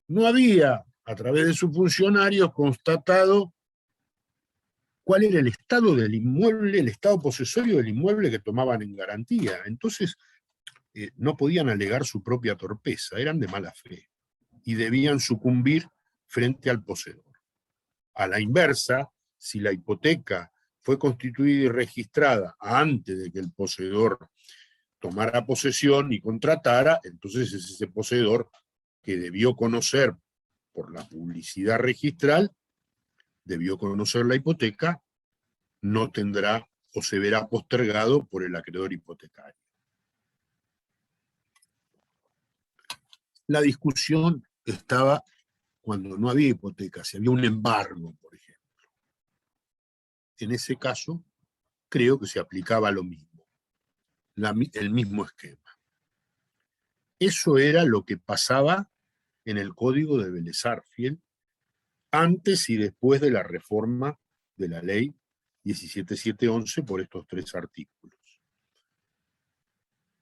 [SPEAKER 1] no había, a través de sus funcionarios, constatado cuál era el estado del inmueble, el estado posesorio del inmueble que tomaban en garantía. Entonces, no podían alegar su propia torpeza, eran de mala fe, y debían sucumbir frente al poseedor. A la inversa, si la hipoteca fue constituida y registrada antes de que el poseedor tomara posesión y contratara, entonces es ese poseedor que debió conocer por la publicidad registral, debió conocer la hipoteca, no tendrá o se verá postergado por el acreedor hipotecario. La discusión estaba cuando no había hipoteca, si había un embargo, por ejemplo. En ese caso, creo que se aplicaba lo mismo, el mismo esquema. Eso era lo que pasaba en el Código de Vélez Sarsfield antes y después de la reforma de la ley 17711 por estos 3 artículos.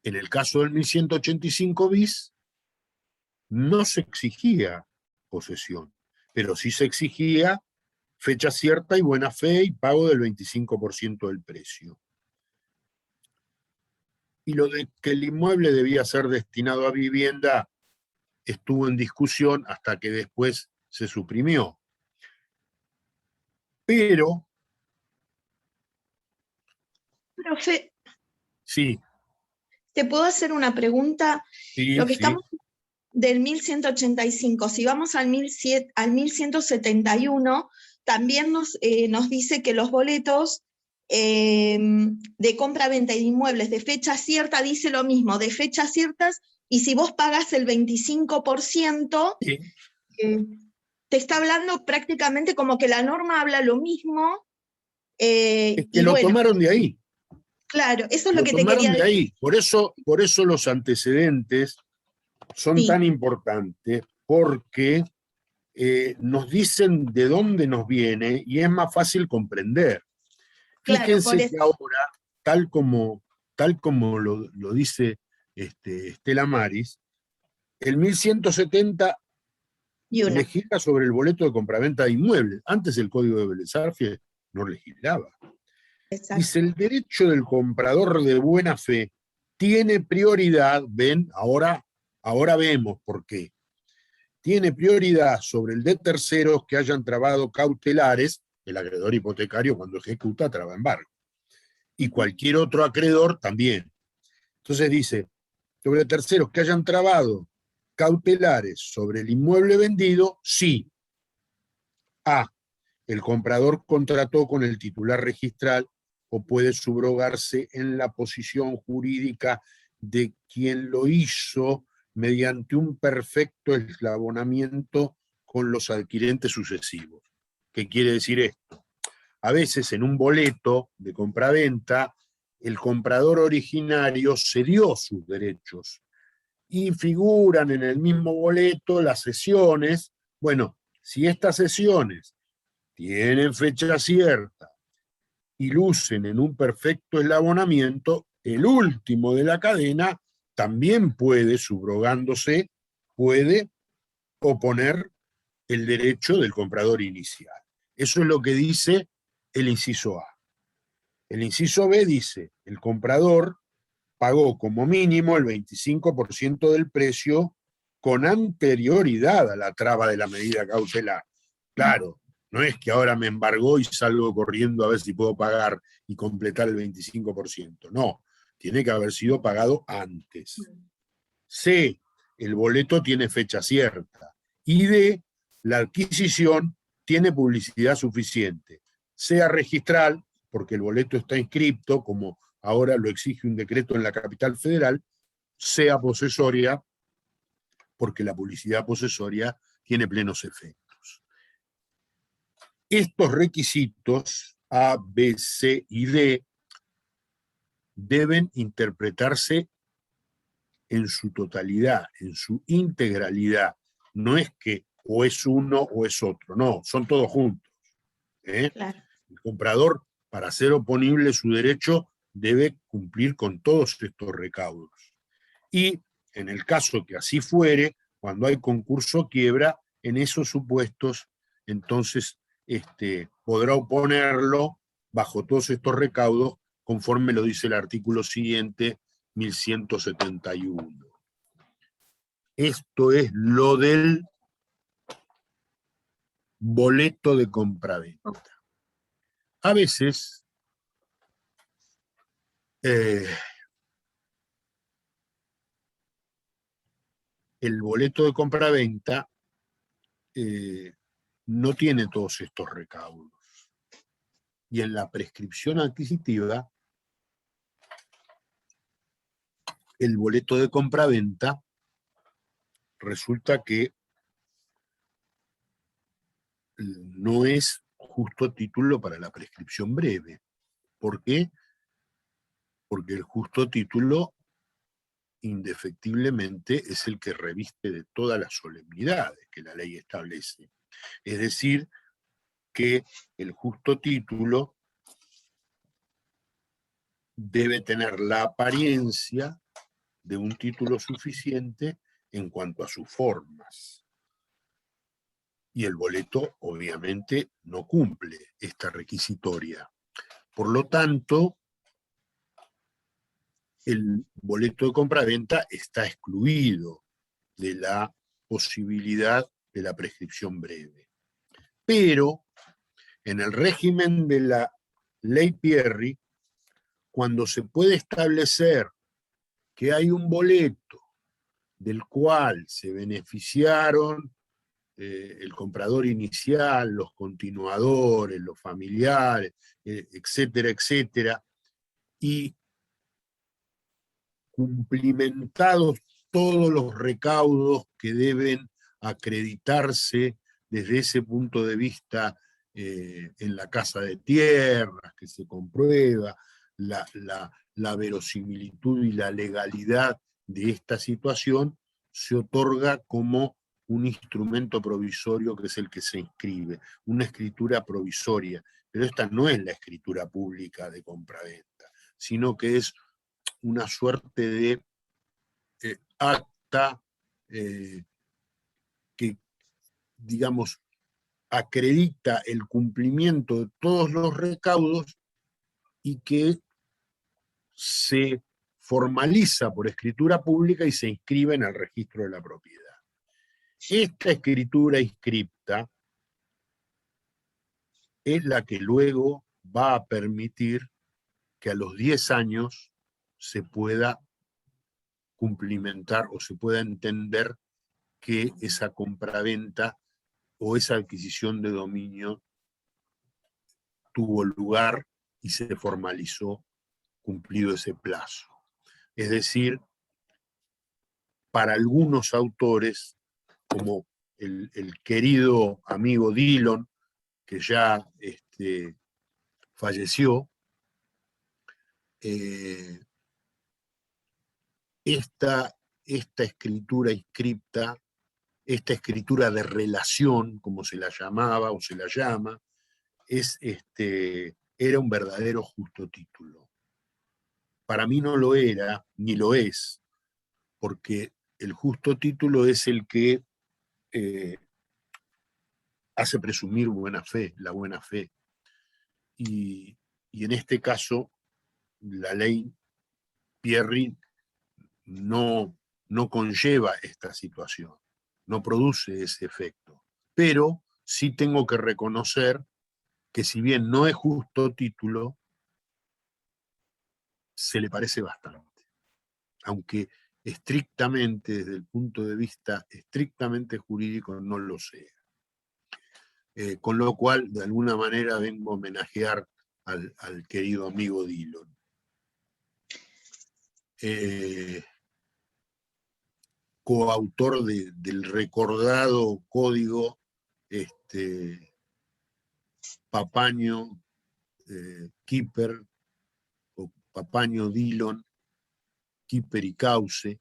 [SPEAKER 1] En el caso del 1185 bis, no se exigía posesión, pero sí se exigía fecha cierta y buena fe y pago del 25% del precio. Y lo de que el inmueble debía ser destinado a vivienda estuvo en discusión hasta que después se suprimió. Pero...
[SPEAKER 3] Profe,
[SPEAKER 1] Sí.
[SPEAKER 3] ¿te puedo hacer una pregunta?
[SPEAKER 1] Sí,
[SPEAKER 3] Lo que
[SPEAKER 1] sí.
[SPEAKER 3] estamos del 1185, si vamos al 1171, también nos dice que los boletos de compra-venta de inmuebles de fecha cierta, dice lo mismo, de fechas ciertas, y si vos pagas el 25%,
[SPEAKER 1] Sí.
[SPEAKER 3] Te está hablando prácticamente como que la norma habla lo mismo.
[SPEAKER 1] Es que lo tomaron de ahí.
[SPEAKER 3] Claro, eso es lo que te
[SPEAKER 1] tomaron
[SPEAKER 3] quería
[SPEAKER 1] de
[SPEAKER 3] decir.
[SPEAKER 1] ahí. Por eso los antecedentes son tan importantes, porque nos dicen de dónde nos viene y es más fácil comprender.
[SPEAKER 3] Claro,
[SPEAKER 1] Fíjense que ahora, tal como lo dice Estela Maris, el 1170 legisla sobre el boleto de compraventa de inmuebles. Antes el Código de Vélez Sarsfield no legislaba.
[SPEAKER 3] Exacto.
[SPEAKER 1] Dice, el derecho del comprador de buena fe tiene prioridad, ven, ahora vemos por qué, tiene prioridad sobre el de terceros que hayan trabado cautelares, el acreedor hipotecario cuando ejecuta traba embargo, y cualquier otro acreedor también. Entonces dice, sobre terceros que hayan trabado cautelares sobre el inmueble vendido, sí. A. El comprador contrató con el titular registral o puede subrogarse en la posición jurídica de quien lo hizo mediante un perfecto eslabonamiento con los adquirentes sucesivos. ¿Qué quiere decir esto? A veces en un boleto de compraventa, el comprador originario cedió sus derechos y figuran en el mismo boleto las sesiones. Bueno, si estas sesiones tienen fecha cierta y lucen en un perfecto eslabonamiento, el último de la cadena también puede, subrogándose, puede oponer el derecho del comprador inicial. Eso es lo que dice el inciso A. El inciso B dice, el comprador pagó como mínimo el 25% del precio con anterioridad a la traba de la medida cautelar. Claro, no es que ahora me embargó y salgo corriendo a ver si puedo pagar y completar el 25%. No, tiene que haber sido pagado antes. C, el boleto tiene fecha cierta. Y D, la adquisición tiene publicidad suficiente. Sea registral, porque el boleto está inscripto, como ahora lo exige un decreto en la capital federal, sea posesoria, porque la publicidad posesoria tiene plenos efectos. Estos requisitos, A, B, C y D, deben interpretarse en su totalidad, en su integralidad. No es que o es uno o es otro, no, son todos juntos.
[SPEAKER 3] Claro.
[SPEAKER 1] El comprador, para hacer oponible su derecho, debe cumplir con todos estos recaudos. Y en el caso que así fuere, cuando hay concurso o quiebra, en esos supuestos, entonces podrá oponerlo bajo todos estos recaudos, conforme lo dice el artículo siguiente, 1171. Esto es lo del boleto de compraventa. A veces el boleto de compraventa no tiene todos estos recaudos. Y en la prescripción adquisitiva, el boleto de compraventa resulta que no es justo título para la prescripción breve. ¿Por qué? Porque el justo título indefectiblemente es el que reviste de todas las solemnidades que la ley establece. Es decir, que el justo título debe tener la apariencia de un título suficiente en cuanto a sus formas. Y el boleto, obviamente, no cumple esta requisitoria. Por lo tanto, el boleto de compraventa está excluido de la posibilidad de la prescripción breve. Pero, en el régimen de la ley Pierri, cuando se puede establecer que hay un boleto del cual se beneficiaron el comprador inicial, los continuadores, los familiares, etcétera, etcétera, y cumplimentados todos los recaudos que deben acreditarse desde ese punto de vista en la casa de tierras, que se comprueba la verosimilitud y la legalidad de esta situación, se otorga como un instrumento provisorio que es el que se inscribe, una escritura provisoria, pero esta no es la escritura pública de compraventa, sino que es una suerte de acta que, digamos, acredita el cumplimiento de todos los recaudos y que se formaliza por escritura pública y se inscribe en el registro de la propiedad. Esta escritura inscripta es la que luego va a permitir que a los 10 años se pueda cumplimentar o se pueda entender que esa compraventa o esa adquisición de dominio tuvo lugar y se formalizó cumplido ese plazo. Es decir, para algunos autores, como el querido amigo Dillon, que ya falleció, esta escritura inscripta, esta escritura de relación, como se la llamaba o se la llama, era un verdadero justo título. Para mí no lo era, ni lo es, porque el justo título es el que hace presumir buena fe, la buena fe. Y en este caso, la ley Pierri no conlleva esta situación, no produce ese efecto. Pero sí tengo que reconocer que si bien no es justo título, se le parece bastante. Aunque estrictamente, desde el punto de vista estrictamente jurídico, no lo sea. Con lo cual, de alguna manera, vengo a homenajear al querido amigo Dillon. Coautor del recordado código Papaño Kipper, o Papaño Dillon, Kipper y Cauce,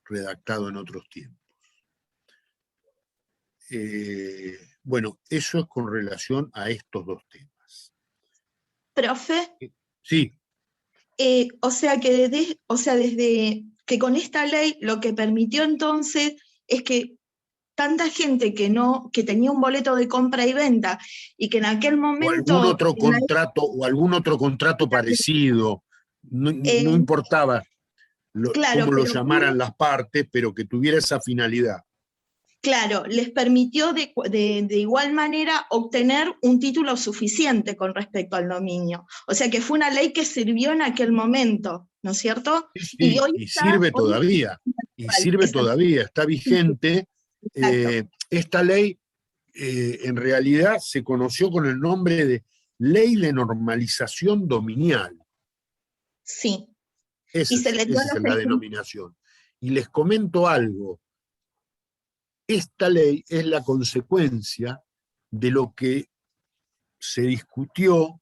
[SPEAKER 1] redactado en otros tiempos. Bueno, eso es con relación a estos dos temas.
[SPEAKER 3] Profe,
[SPEAKER 1] Sí.
[SPEAKER 3] o sea que desde que con esta ley lo que permitió entonces es que tanta gente que tenía un boleto de compra y venta y que en aquel momento...
[SPEAKER 1] O algún otro contrato parecido, no importaba
[SPEAKER 3] claro,
[SPEAKER 1] cómo lo
[SPEAKER 3] pero
[SPEAKER 1] llamaran las partes, pero que tuviera esa finalidad.
[SPEAKER 3] Claro, les permitió de igual manera obtener un título suficiente con respecto al dominio. O sea que fue una ley que sirvió en aquel momento, ¿no es cierto?
[SPEAKER 1] Sí,
[SPEAKER 3] y hoy
[SPEAKER 1] sirve todavía, está vigente. Esta ley en realidad se conoció con el nombre de Ley de Normalización Dominial.
[SPEAKER 3] Sí.
[SPEAKER 1] Esa es la denominación. Y les comento algo. Esta ley es la consecuencia de lo que se discutió,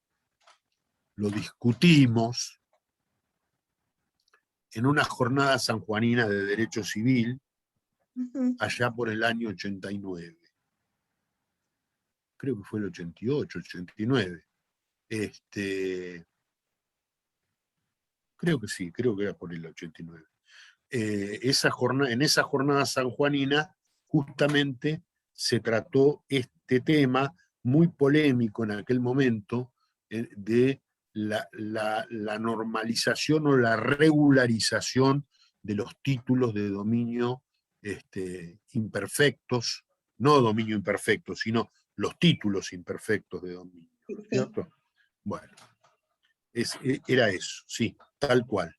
[SPEAKER 1] lo discutimos, en una jornada sanjuanina de Derecho Civil, allá por el año 89. Creo que fue el 88, 89. Creo que sí, creo que era por el 89. En esa jornada sanjuanina, justamente se trató este tema muy polémico en aquel momento de la normalización o la regularización de los títulos de dominio imperfectos, no dominio imperfecto, sino los títulos imperfectos de dominio, ¿cierto? Bueno, era eso, sí, tal cual.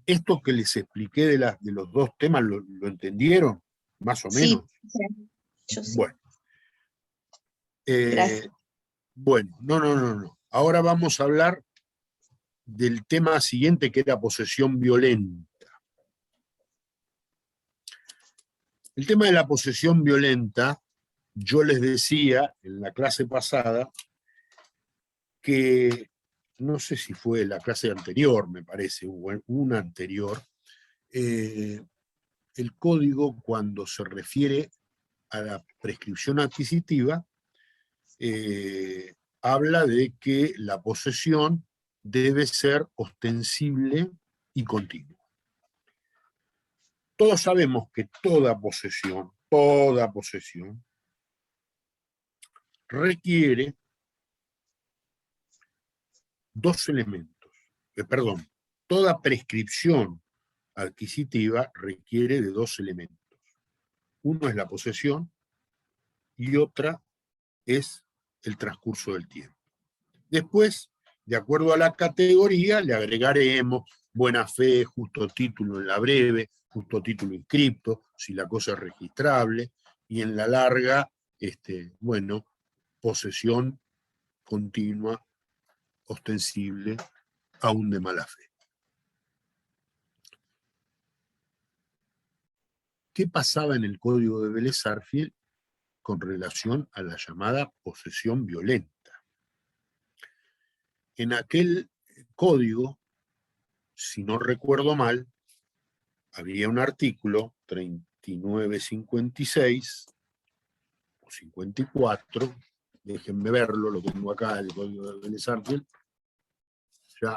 [SPEAKER 1] Esto que les expliqué de los dos temas, ¿lo entendieron? Más o menos.
[SPEAKER 3] Sí, yo sí.
[SPEAKER 1] Bueno.
[SPEAKER 3] Gracias.
[SPEAKER 1] Bueno, no. Ahora vamos a hablar del tema siguiente, que era posesión violenta. El tema de la posesión violenta, yo les decía en la clase pasada que, no sé si fue la clase anterior, me parece, una anterior, el código, cuando se refiere a la prescripción adquisitiva, habla de que la posesión debe ser ostensible y continua. Todos sabemos que toda posesión requiere dos elementos. Toda prescripción adquisitiva requiere de dos elementos. Uno es la posesión y otra es el transcurso del tiempo. Después, de acuerdo a la categoría, le agregaremos buena fe, justo título en la breve, justo título inscripto, si la cosa es registrable, y en la larga, bueno, posesión continua, ostensible, aún de mala fe. ¿Qué pasaba en el código de Vélez-Sarsfield con relación a la llamada posesión violenta? En aquel código, si no recuerdo mal, había un artículo 3956 o 54, déjenme verlo, lo tengo acá, el código de Vélez-Sarsfield, ya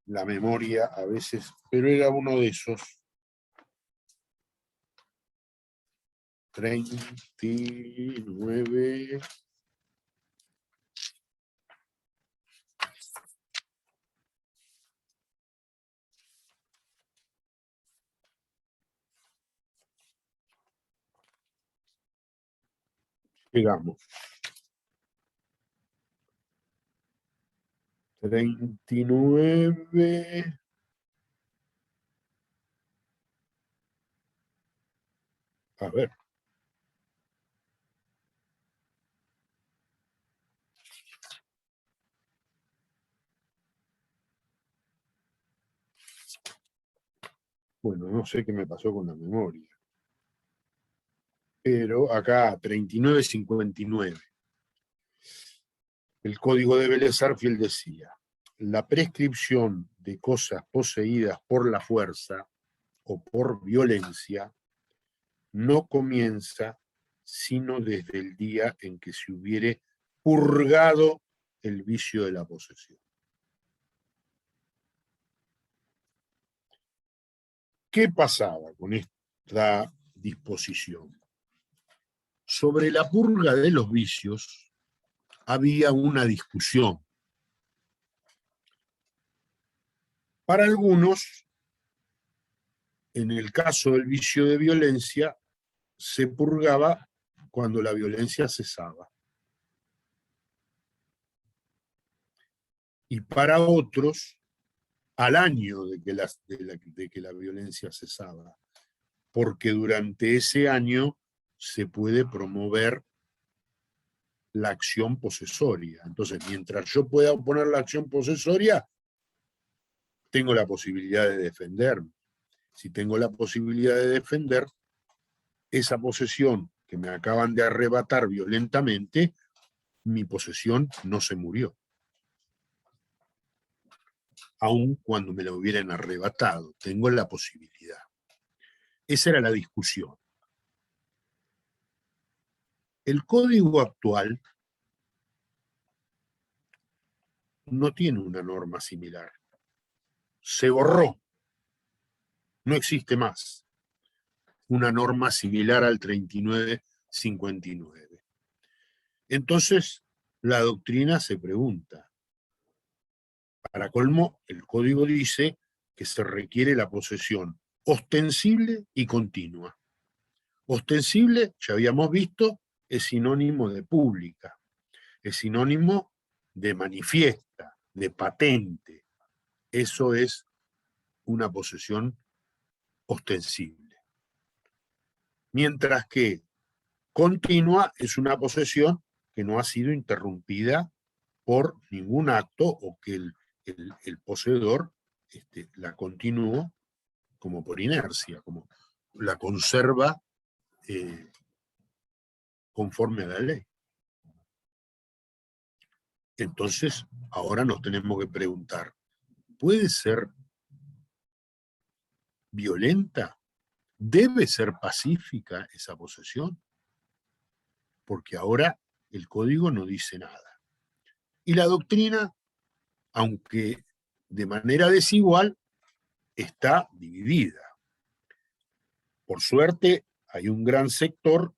[SPEAKER 1] la memoria a veces, pero era uno de esos 39. Llegamos. 39. A ver. Bueno, no sé qué me pasó con la memoria. Pero acá, 3959. El código de Vélez-Sarsfield decía: la prescripción de cosas poseídas por la fuerza o por violencia no comienza sino desde el día en que se hubiere purgado el vicio de la posesión. ¿Qué pasaba con esta disposición? Sobre la purga de los vicios había una discusión. Para algunos, en el caso del vicio de violencia, se purgaba cuando la violencia cesaba. Y para otros, al año de que la violencia cesaba, porque durante ese año se puede promover la acción posesoria. Entonces, mientras yo pueda oponer la acción posesoria, tengo la posibilidad de defenderme. Si tengo la posibilidad de defender, esa posesión que me acaban de arrebatar violentamente, mi posesión no se murió. Aun cuando me la hubieran arrebatado, tengo la posibilidad. Esa era la discusión. El código actual no tiene una norma similar. Se borró. No existe más una norma similar al 3959. Entonces, la doctrina se pregunta. Para colmo, el código dice que se requiere la posesión ostensible y continua. Ostensible, ya habíamos visto, es sinónimo de pública, es sinónimo de manifiesta, de patente. Eso es una posesión ostensible. Mientras que continua es una posesión que no ha sido interrumpida por ningún acto o que el poseedor la continúa como por inercia, como la conserva conforme a la ley. Entonces, ahora nos tenemos que preguntar, ¿puede ser violenta? ¿Debe ser pacífica esa posesión? Porque ahora el código no dice nada. Y la doctrina, aunque de manera desigual, está dividida. Por suerte, hay un gran sector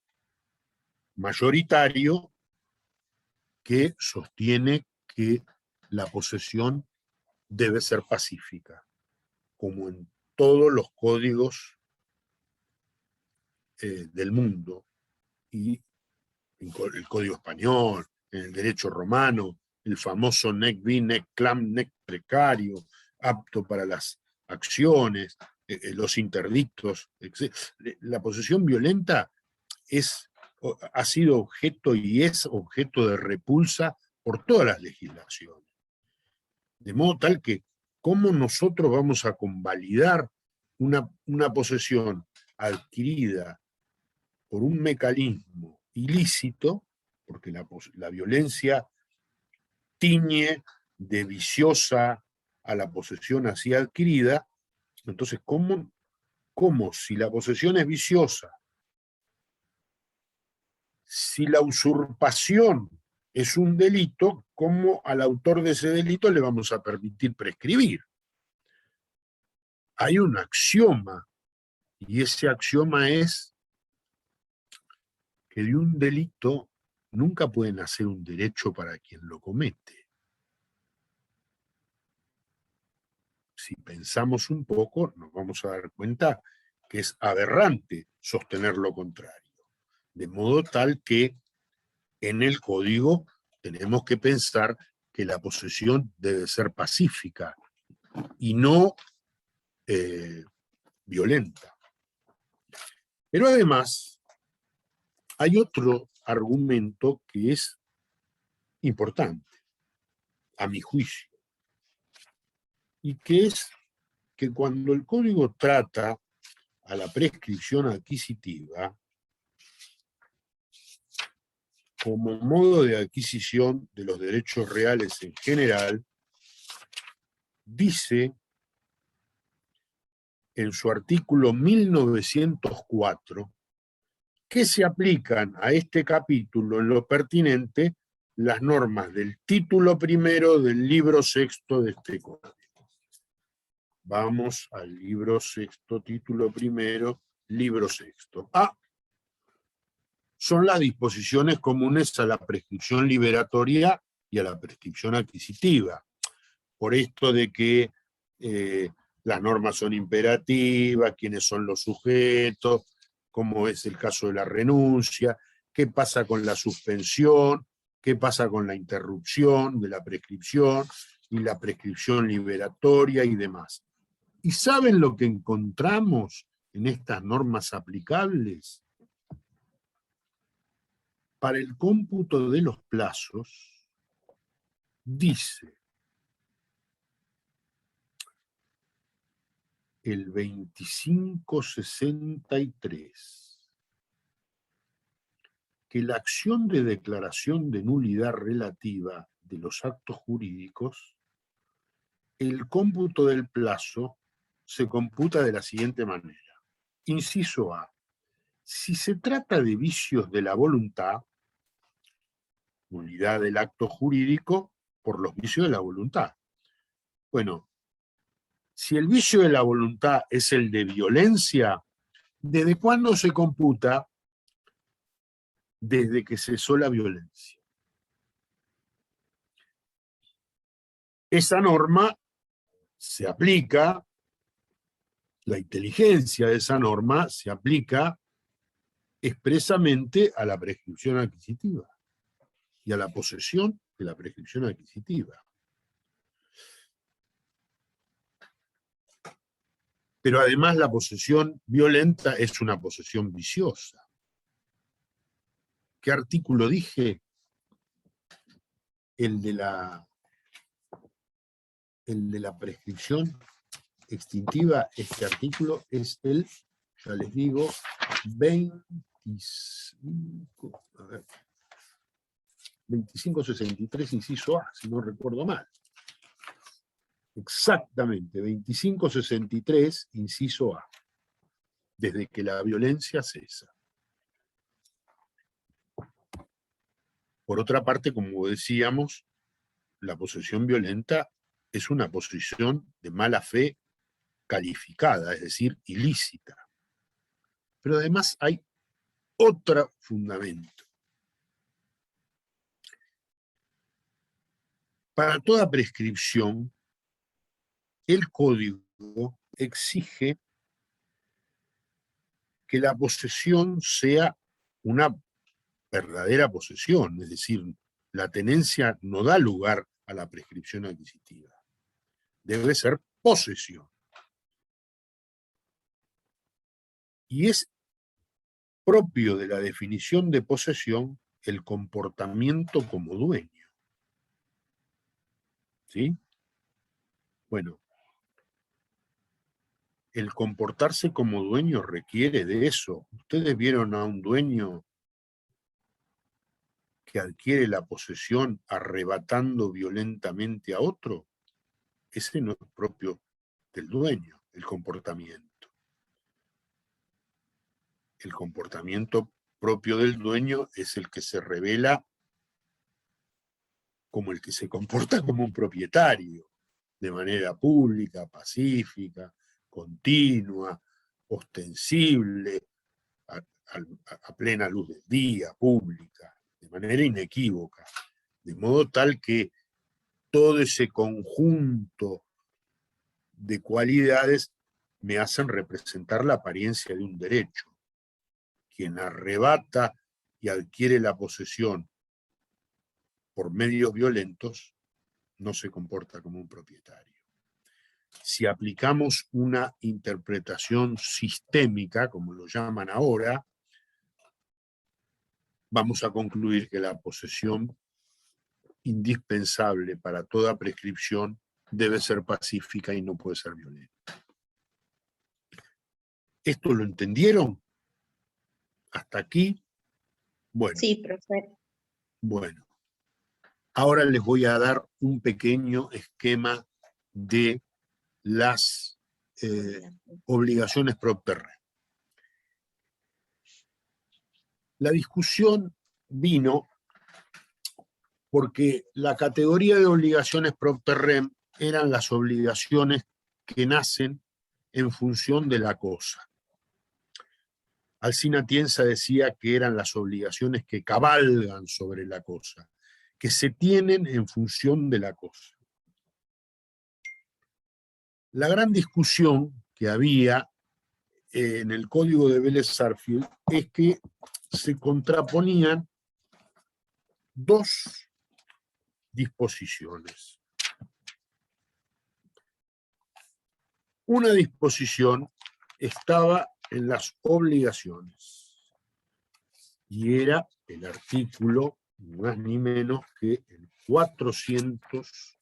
[SPEAKER 1] mayoritario que sostiene que la posesión debe ser pacífica, como en todos los códigos del mundo, y el código español, en el derecho romano, el famoso nec vi, nec clam, nec precario, apto para las acciones, los interdictos, etc. La posesión violenta ha sido objeto y es objeto de repulsa por todas las legislaciones. De modo tal que, ¿cómo nosotros vamos a convalidar una posesión adquirida por un mecanismo ilícito, porque la violencia tiñe de viciosa a la posesión así adquirida? Entonces, ¿cómo si la posesión es viciosa, si la usurpación es un delito, cómo al autor de ese delito le vamos a permitir prescribir? Hay un axioma, y ese axioma es que de un delito nunca puede nacer un derecho para quien lo comete. Si pensamos un poco, nos vamos a dar cuenta que es aberrante sostener lo contrario. De modo tal que en el código tenemos que pensar que la posesión debe ser pacífica y no violenta. Pero además hay otro argumento que es importante, a mi juicio, y que es que cuando el código trata a la prescripción adquisitiva como modo de adquisición de los derechos reales en general, dice en su artículo 1904 que se aplican a este capítulo en lo pertinente las normas del título primero del libro sexto de este código. Vamos al libro sexto, título primero, libro sexto. Son las disposiciones comunes a la prescripción liberatoria y a la prescripción adquisitiva. Por esto de que las normas son imperativas, quiénes son los sujetos, cómo es el caso de la renuncia, qué pasa con la suspensión, qué pasa con la interrupción de la prescripción y la prescripción liberatoria y demás. ¿Y saben lo que encontramos en estas normas aplicables? Para el cómputo de los plazos, dice el 2563 que la acción de declaración de nulidad relativa de los actos jurídicos, el cómputo del plazo se computa de la siguiente manera. Inciso A. Si se trata de vicios de la voluntad, nulidad del acto jurídico por los vicios de la voluntad. Bueno, si el vicio de la voluntad es el de violencia, ¿desde cuándo se computa? Desde que cesó la violencia. Esa norma se aplica, la inteligencia de esa norma se aplica expresamente a la prescripción adquisitiva y a la posesión de la prescripción adquisitiva. Pero además la posesión violenta es una posesión viciosa. ¿Qué artículo dije? El de la prescripción extintiva. Este artículo es el, ya les digo, 2563, inciso A, si no recuerdo mal. Exactamente, 2563, inciso A. Desde que la violencia cesa. Por otra parte, como decíamos, la posesión violenta es una posesión de mala fe calificada, es decir, ilícita. Pero además hay otro fundamento. Para toda prescripción, el código exige que la posesión sea una verdadera posesión, es decir, la tenencia no da lugar a la prescripción adquisitiva. Debe ser posesión. Y es propio de la definición de posesión el comportamiento como dueño. ¿Sí? Bueno, el comportarse como dueño requiere de eso. ¿Ustedes vieron a un dueño que adquiere la posesión arrebatando violentamente a otro? Ese no es propio del dueño, el comportamiento. El comportamiento propio del dueño es el que se revela como el que se comporta como un propietario, de manera pública, pacífica, continua, ostensible, a plena luz del día, pública, de manera inequívoca, de modo tal que todo ese conjunto de cualidades me hacen representar la apariencia de un derecho. Quien arrebata y adquiere la posesión por medios violentos no se comporta como un propietario. Si aplicamos una interpretación sistémica, como lo llaman ahora, vamos a concluir que la posesión indispensable para toda prescripción debe ser pacífica y no puede ser violenta. ¿Esto lo entendieron? ¿Hasta aquí? Bueno.
[SPEAKER 3] Sí, profe.
[SPEAKER 1] Bueno. Ahora les voy a dar un pequeño esquema de las obligaciones propter rem. La discusión vino porque la categoría de obligaciones propter rem eran las obligaciones que nacen en función de la cosa. Alsina Tienza decía que eran las obligaciones que cabalgan sobre la cosa, que se tienen en función de la cosa. La gran discusión que había en el código de Vélez-Sarsfield es que se contraponían dos disposiciones. Una disposición estaba en las obligaciones y era el artículo ni más ni menos que el 400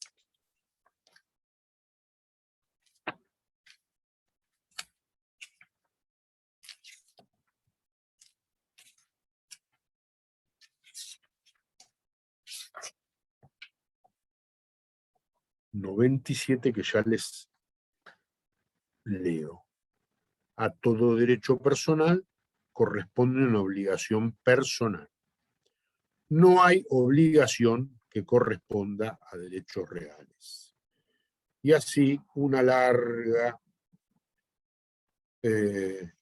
[SPEAKER 1] 97 que ya les leo. A todo derecho personal corresponde una obligación personal. No hay obligación que corresponda a derechos reales. Y así una larga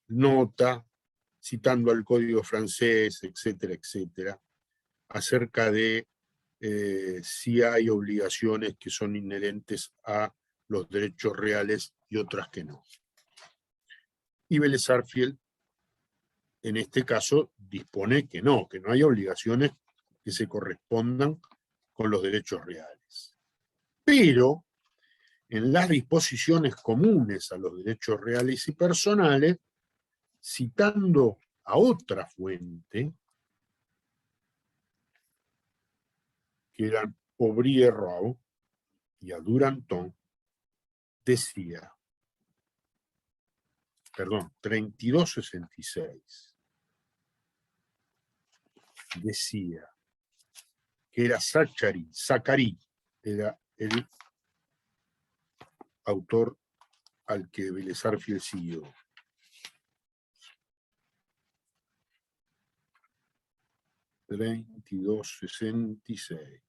[SPEAKER 1] nota, citando al código francés, etcétera, etcétera, acerca de si hay obligaciones que son inherentes a los derechos reales y otras que no. Y Vélez-Sarsfield, en este caso, dispone que no hay obligaciones que se correspondan con los derechos reales. Pero, en las disposiciones comunes a los derechos reales y personales, citando a otra fuente, que eran Aubry et Rau y a Duranton, decía, 3266, decía que era Zacharí, era el autor al que Vélez-Sarsfield siguió. $32.66.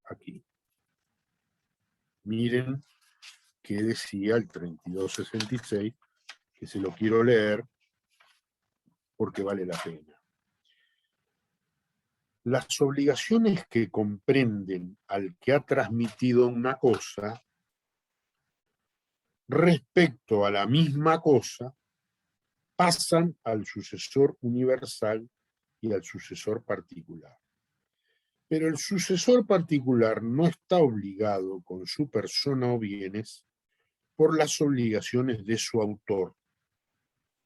[SPEAKER 1] Aquí. Miren qué decía el 32.66, que se lo quiero leer porque vale la pena. Las obligaciones que comprenden al que ha transmitido una cosa respecto a la misma cosa, pasan al sucesor universal y al sucesor particular. Pero el sucesor particular no está obligado con su persona o bienes por las obligaciones de su autor,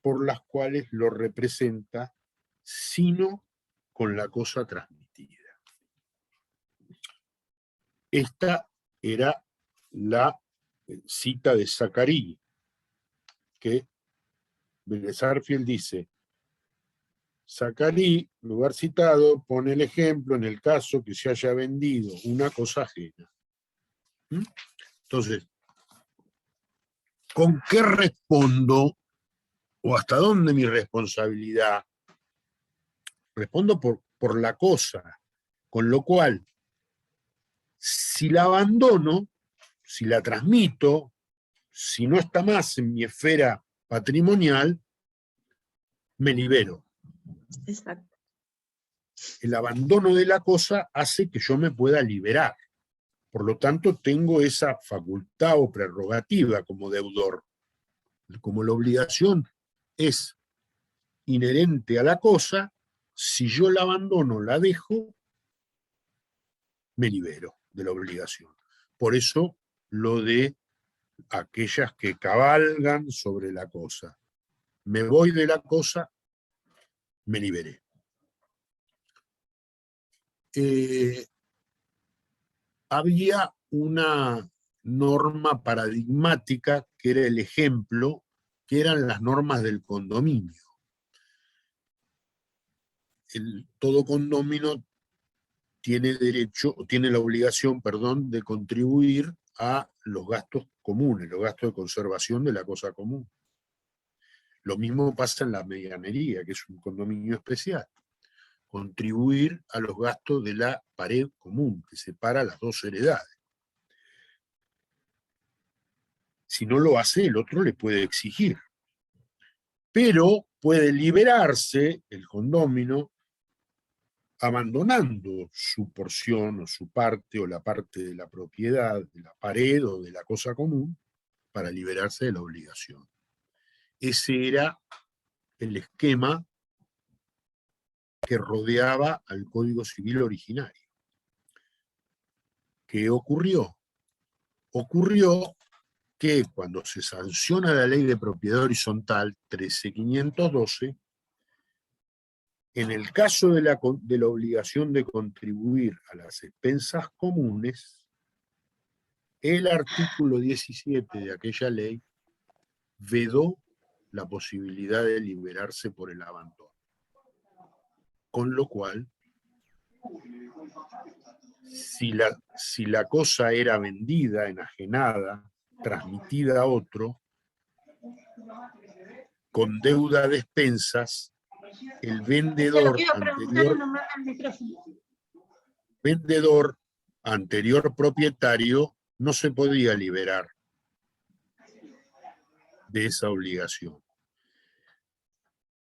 [SPEAKER 1] por las cuales lo representa, sino con la cosa transmitida. Esta era la cita de Zacarí, que Vélez Sarsfield dice: Zacarí, lugar citado, pone el ejemplo en el caso que se haya vendido una cosa ajena. Entonces, ¿con qué respondo? ¿O hasta dónde mi responsabilidad? Respondo por la cosa, con lo cual, si la abandono, si la transmito, si no está más en mi esfera patrimonial, me libero.
[SPEAKER 3] Exacto.
[SPEAKER 1] El abandono de la cosa hace que yo me pueda liberar. Por lo tanto, tengo esa facultad o prerrogativa como deudor. Como la obligación es inherente a la cosa, si yo la abandono, la dejo, me libero de la obligación. Por eso lo de aquellas que cabalgan sobre la cosa. Me voy de la cosa, me liberé. Había una norma paradigmática que era el ejemplo, que eran las normas del condominio. Todo condominio tiene la obligación, de contribuir a los gastos comunes, los gastos de conservación de la cosa común. Lo mismo pasa en la medianería, que es un condominio especial. Contribuir a los gastos de la pared común, que separa las dos heredades. Si no lo hace, el otro le puede exigir. Pero puede liberarse el condómino abandonando su porción o su parte o la parte de la propiedad, de la pared o de la cosa común, para liberarse de la obligación. Ese era el esquema que rodeaba al Código Civil originario. ¿Qué ocurrió? Ocurrió que cuando se sanciona la Ley de Propiedad Horizontal 13.512, en el caso de la obligación de contribuir a las expensas comunes, el artículo 17 de aquella ley vedó la posibilidad de liberarse por el abandono. Con lo cual, si la cosa era vendida, enajenada, transmitida a otro, con deuda de expensas, el vendedor anterior propietario no se podía liberar de esa obligación.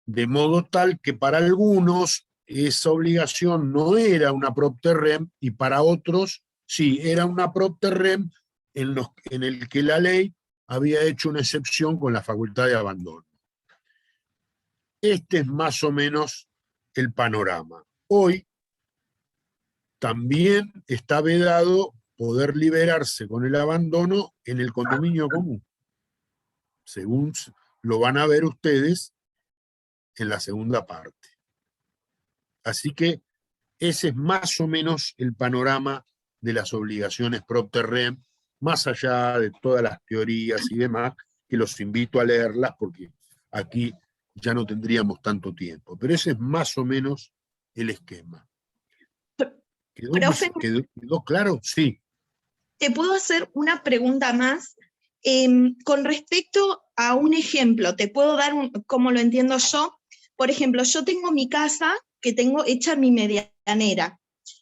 [SPEAKER 1] De modo tal que para algunos esa obligación no era una propter rem y para otros sí, era una propter rem en el que la ley había hecho una excepción con la facultad de abandono. Este es más o menos el panorama. Hoy también está vedado poder liberarse con el abandono en el condominio común, según lo van a ver ustedes en la segunda parte. Así que ese es más o menos el panorama de las obligaciones propter rem, más allá de todas las teorías y demás, que los invito a leerlas porque aquí ya no tendríamos tanto tiempo. Pero ese es más o menos el esquema. ¿Quedó claro? Sí.
[SPEAKER 3] ¿Te puedo hacer una pregunta más? Con respecto a un ejemplo, te puedo dar cómo lo entiendo yo. Por ejemplo, yo tengo mi casa que tengo hecha mi medianera.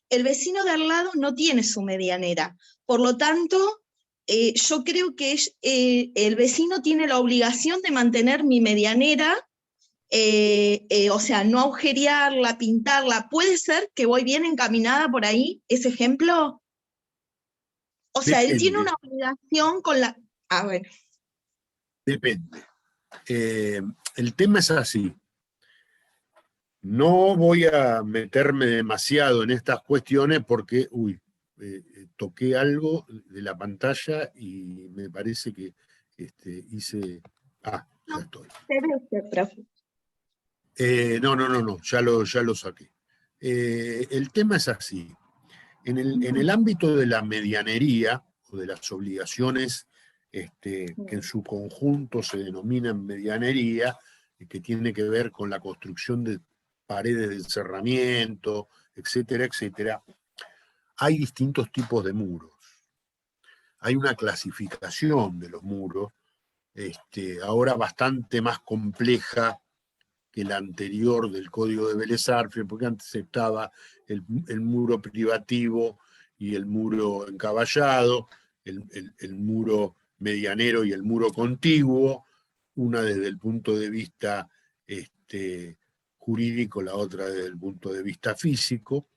[SPEAKER 3] El vecino de al lado no tiene su medianera. Por lo tanto, yo creo que el vecino tiene la obligación de mantener mi medianera, o sea, no agujerearla, pintarla. ¿Puede ser que voy bien encaminada por ahí, ese ejemplo? O sea, él tiene una obligación con la... Ah, bueno.
[SPEAKER 1] Depende. El tema es así. No voy a meterme demasiado en estas cuestiones porque, toqué algo de la pantalla y me parece que hice... ya estoy.
[SPEAKER 3] Se ve usted, profe.
[SPEAKER 1] No, ya lo saqué. El tema es así. En el ámbito de la medianería o de las obligaciones que en su conjunto se denominan medianería, que tiene que ver con la construcción de paredes de encerramiento, etcétera, etcétera, hay distintos tipos de muros. Hay una clasificación de los muros, ahora bastante más compleja que la anterior del Código de Vélez Arfiel, porque antes estaba el muro privativo y el muro encaballado, el muro medianero y el muro contiguo, una desde el punto de vista jurídico, la otra desde el punto de vista físico.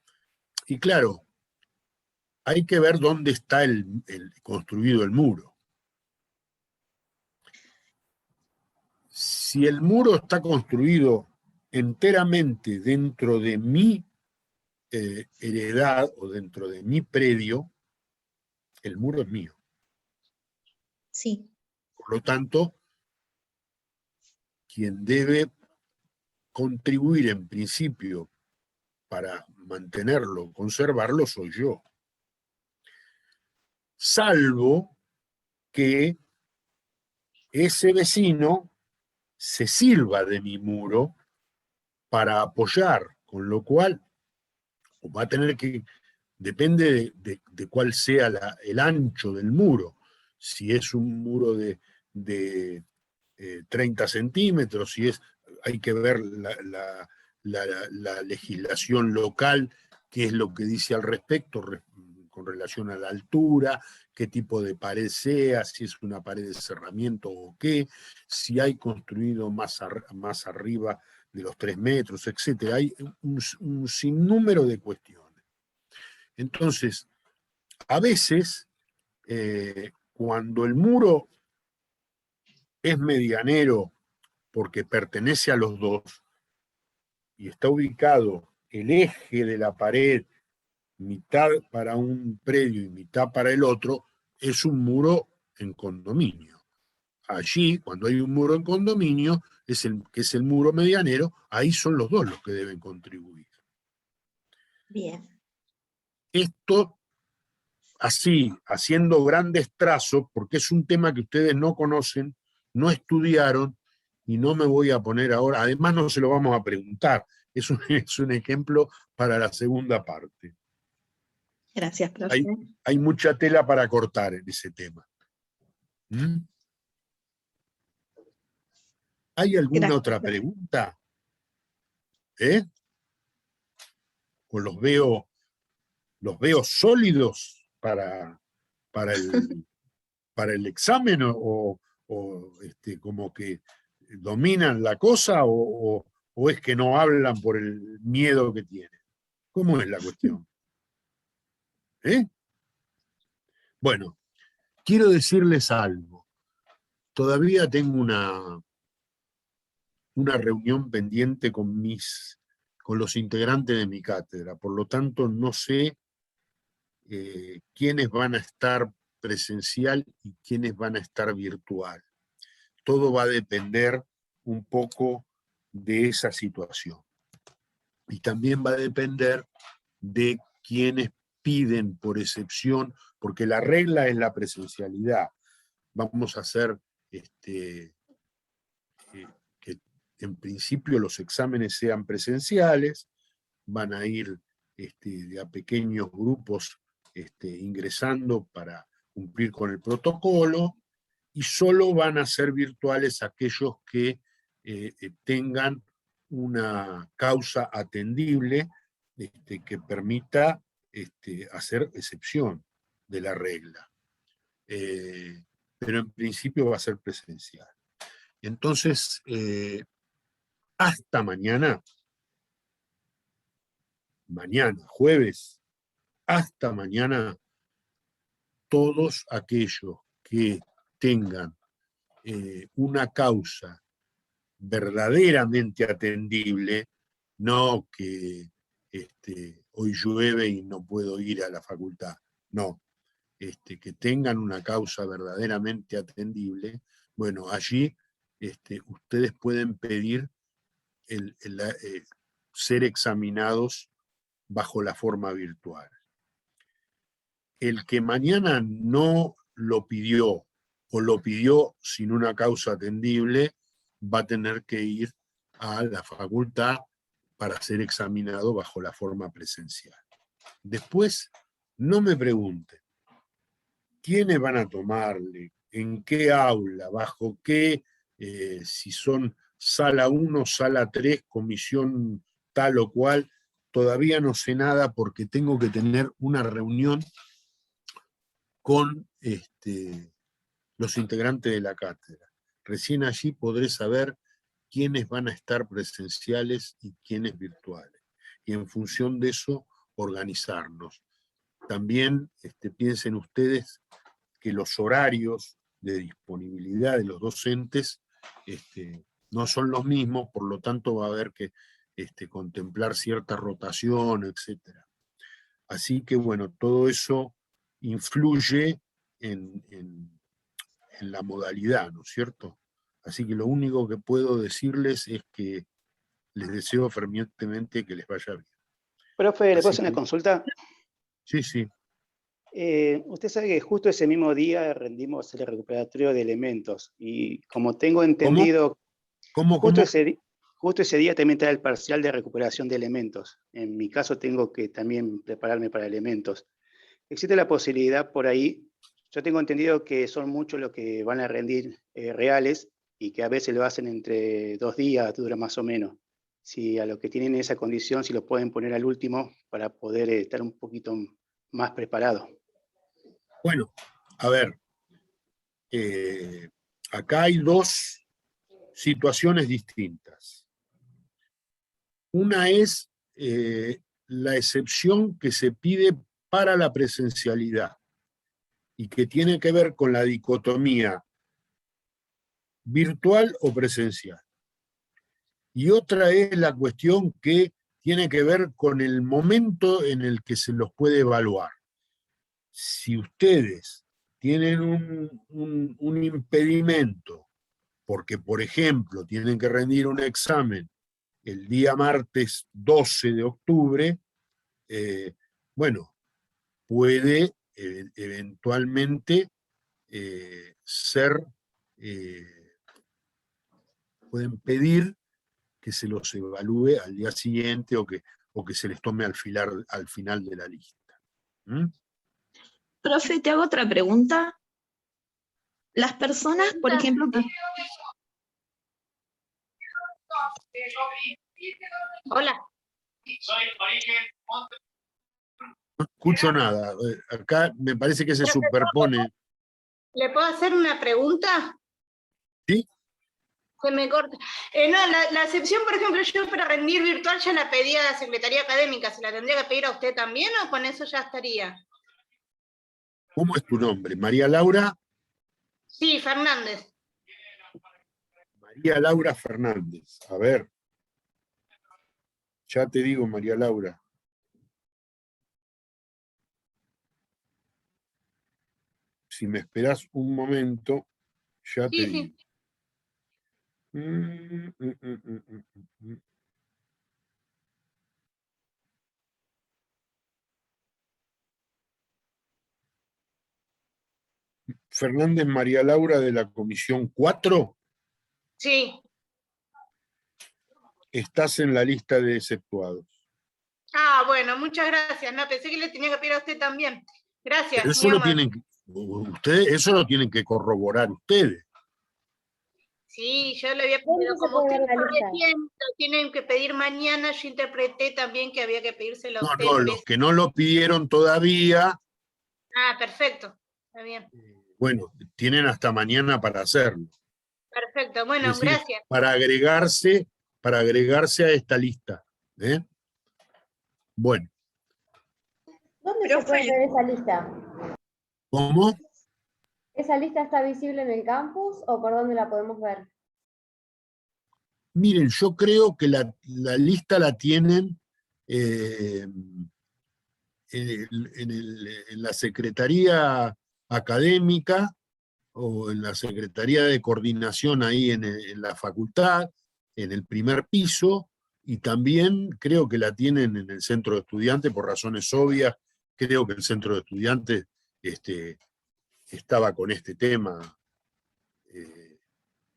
[SPEAKER 1] Y claro, hay que ver dónde está construido el muro. Si el muro está construido enteramente dentro de mi heredad o dentro de mi predio, el muro es mío.
[SPEAKER 3] Sí.
[SPEAKER 1] Por lo tanto, quien debe contribuir en principio para mantenerlo, conservarlo, soy yo. Salvo que ese vecino se sirva de mi muro para apoyar, con lo cual va a tener que, depende de cuál sea el ancho del muro. Si es un muro de 30 centímetros, hay que ver la legislación local, qué es lo que dice al respecto con relación a la altura, qué tipo de pared sea, si es una pared de cerramiento o qué, si hay construido más arriba de los 3 metros, etc. Hay un sinnúmero de cuestiones. Entonces, a veces, cuando el muro es medianero porque pertenece a los dos y está ubicado el eje de la pared, mitad para un predio y mitad para el otro, es un muro en condominio. Allí, cuando hay un muro en condominio, que es el muro medianero, ahí son los dos los que deben contribuir.
[SPEAKER 3] Bien.
[SPEAKER 1] Esto, así, haciendo grandes trazos, porque es un tema que ustedes no conocen, no estudiaron, y no me voy a poner ahora, además no se lo vamos a preguntar, es un ejemplo para la segunda parte.
[SPEAKER 3] Gracias, profe.
[SPEAKER 1] Hay mucha tela para cortar en ese tema. ¿Hay alguna otra pregunta? ¿O los veo sólidos para el examen o como que dominan la cosa o es que no hablan por el miedo que tienen? ¿Cómo es la cuestión? Bueno, quiero decirles algo. Todavía tengo una reunión pendiente con los integrantes de mi cátedra, por lo tanto no sé quiénes van a estar presencial y quiénes van a estar virtual. Todo va a depender un poco de esa situación. Y también va a depender de quienes piden por excepción, porque la regla es la presencialidad. Vamos a hacer que en principio los exámenes sean presenciales, van a ir de a pequeños grupos ingresando para cumplir con el protocolo, y solo van a ser virtuales aquellos que tengan una causa atendible que permita hacer excepción de la regla. Pero en principio va a ser presencial. Entonces, hasta mañana, jueves, hasta mañana, todos aquellos que tengan una causa verdaderamente atendible, no que hoy llueve y no puedo ir a la facultad, no, que tengan una causa verdaderamente atendible, bueno, allí ustedes pueden pedir ser examinados bajo la forma virtual. El que mañana no lo pidió o lo pidió sin una causa atendible, va a tener que ir a la facultad para ser examinado bajo la forma presencial. Después, no me pregunten quiénes van a tomarle, en qué aula, bajo qué, si son sala 1, sala 3, comisión tal o cual, todavía no sé nada porque tengo que tener una reunión con los integrantes de la cátedra. Recién allí podré saber quiénes van a estar presenciales y quiénes virtuales. Y en función de eso, organizarnos. También piensen ustedes que los horarios de disponibilidad de los docentes no son los mismos, por lo tanto va a haber que contemplar cierta rotación, etc. Así que bueno, todo eso influye en la modalidad, ¿no es cierto? Así que lo único que puedo decirles es que les deseo fervientemente que les vaya bien.
[SPEAKER 11] Profe, ¿le puedo hacer
[SPEAKER 1] Así
[SPEAKER 11] una
[SPEAKER 1] que-
[SPEAKER 11] consulta?
[SPEAKER 1] Sí, sí.
[SPEAKER 11] Usted sabe que justo ese mismo día rendimos el recuperatorio de elementos y como tengo entendido,
[SPEAKER 1] ¿Cómo?
[SPEAKER 11] justo ese día también está el parcial de recuperación de elementos. En mi caso tengo que también prepararme para elementos. ¿Existe la posibilidad por ahí? Yo tengo entendido que son muchos los que van a rendir reales y que a veces lo hacen entre 2 días, dura más o menos. Si a los que tienen esa condición, si lo pueden poner al último para poder estar un poquito más preparados.
[SPEAKER 1] Bueno, a ver, acá hay dos situaciones distintas. Una es la excepción que se pide para la presencialidad y que tiene que ver con la dicotomía virtual o presencial. Y otra es la cuestión que tiene que ver con el momento en el que se los puede evaluar. Si ustedes tienen un impedimento, porque por ejemplo tienen que rendir un examen el día martes 12 de octubre, bueno, puede eventualmente pueden pedir que se los evalúe al día siguiente o que se les tome al final de la lista. ¿Mm?
[SPEAKER 3] Profe, te hago otra pregunta. Las personas, por ejemplo, que...
[SPEAKER 8] Hola.
[SPEAKER 1] No escucho nada. Acá me parece que se superpone.
[SPEAKER 8] ¿Le puedo hacer una pregunta?
[SPEAKER 1] ¿Sí?
[SPEAKER 8] Se me corta. No, la excepción, por ejemplo, yo para rendir virtual ya la pedí a la Secretaría Académica. ¿Se la tendría que pedir a usted también o con eso ya estaría?
[SPEAKER 1] ¿Cómo es tu nombre? ¿María Laura?
[SPEAKER 8] Sí, Fernández.
[SPEAKER 1] María Laura Fernández. A ver. Ya te digo, María Laura. Si me esperás un momento, ya te digo. Fernández María Laura de la Comisión 4.
[SPEAKER 8] Sí.
[SPEAKER 1] Estás en la lista de exceptuados.
[SPEAKER 8] Ah, bueno, muchas gracias. No, pensé que le tenía que pedir a usted también. Gracias.
[SPEAKER 1] Pero eso eso lo tienen que corroborar ustedes.
[SPEAKER 8] Sí, yo le había pedido, como usted recién lo tienen que pedir mañana, yo interpreté también que había que pedírselo a usted.
[SPEAKER 1] No, los que no lo pidieron todavía,
[SPEAKER 8] Ah, perfecto. Está bien.
[SPEAKER 1] bueno, tienen hasta mañana para hacerlo.
[SPEAKER 8] Perfecto. Bueno,
[SPEAKER 1] Es decir,
[SPEAKER 8] gracias.
[SPEAKER 1] para agregarse a esta lista. Bueno.
[SPEAKER 10] ¿Dónde se puede ver esa lista?
[SPEAKER 1] ¿Cómo?
[SPEAKER 10] ¿Esa lista está visible en el campus o por dónde la podemos ver?
[SPEAKER 1] Miren, yo creo que la lista la tienen en la Secretaría Académica o en la Secretaría de Coordinación ahí en la facultad, en el primer piso, y también creo que la tienen en el centro de estudiantes por razones obvias. Creo que el centro de estudiantes estaba con este tema